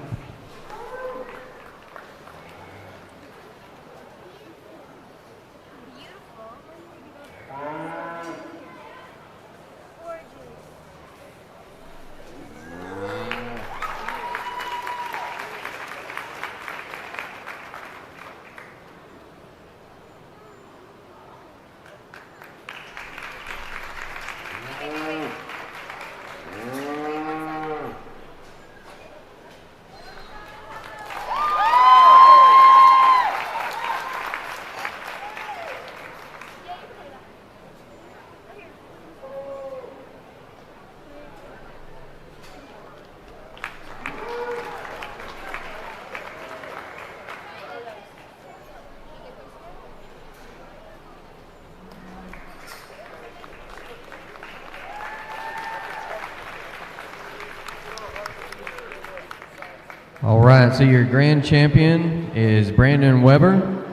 All right, so your grand champion is Brandon Weber.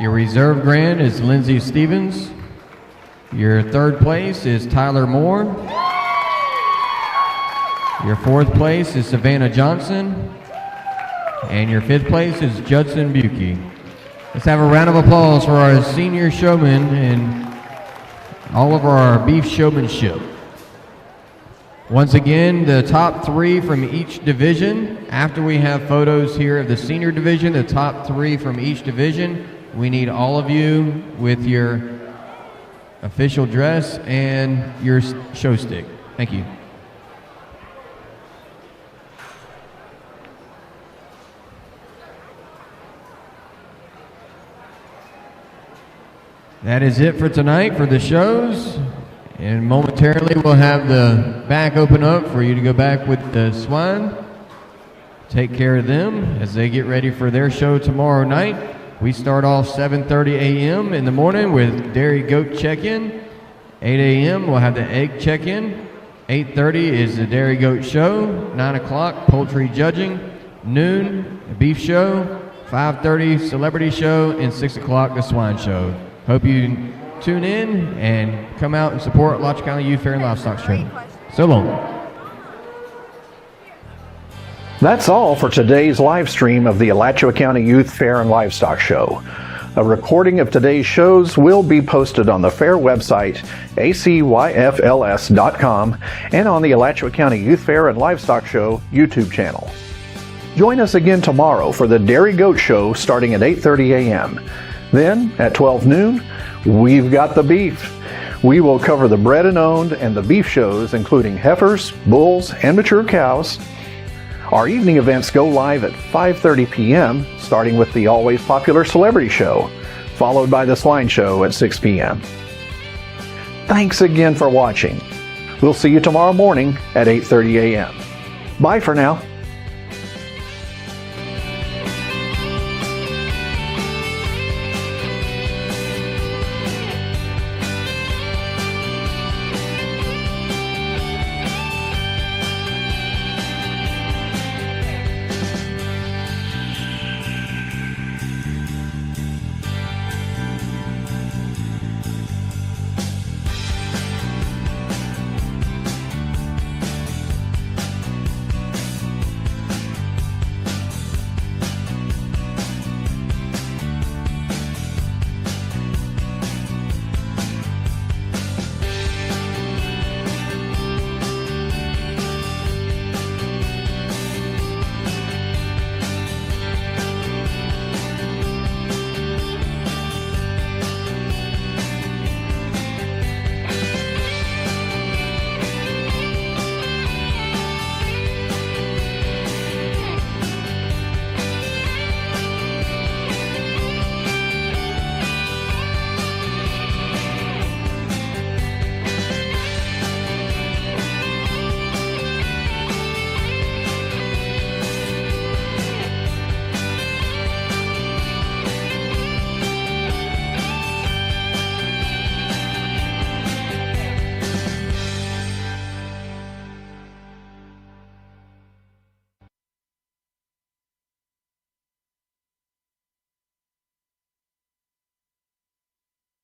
Your reserve grand is Lindsey Stevens. Your third place is Tyler Moore. Your fourth place is Savannah Johnson. And your fifth place is Judson Buki. Let's have a round of applause for our senior showmen and all of our beef showmanship. Once again, the top 3 from each division. After we have photos here of the senior division, the top 3 from each division, we need all of you with your official dress and your show stick. Thank you. That is it for tonight for the shows. And momentarily we'll have the back open up for you to go back with the swine. Take care of them as they get ready for their show tomorrow night. We start off 7:30 a.m. in the morning with dairy goat check-in. 8 a.m. we'll have the egg check-in. 8:30 is the dairy goat show. 9 o'clock poultry judging. Noon the beef show. 5:30 celebrity show, and 6 o'clock the swine show. Hope you tune in and come out and support Alachua County Youth Fair and Livestock Show. So long. That's all for today's live stream of the Alachua County Youth Fair and Livestock Show. A recording of today's shows will be posted on the fair website, ACYFLS.com, and on the Alachua County Youth Fair and Livestock Show YouTube channel. Join us again tomorrow for the Dairy Goat Show starting at 8:30 a.m. Then, at 12 noon, we've got the beef. We will cover the bred and owned and the beef shows, including heifers, bulls, and mature cows. Our evening events go live at 5:30 p.m., starting with the always popular celebrity show, followed by the swine show at 6 p.m. Thanks again for watching. We'll see you tomorrow morning at 8:30 a.m. Bye for now.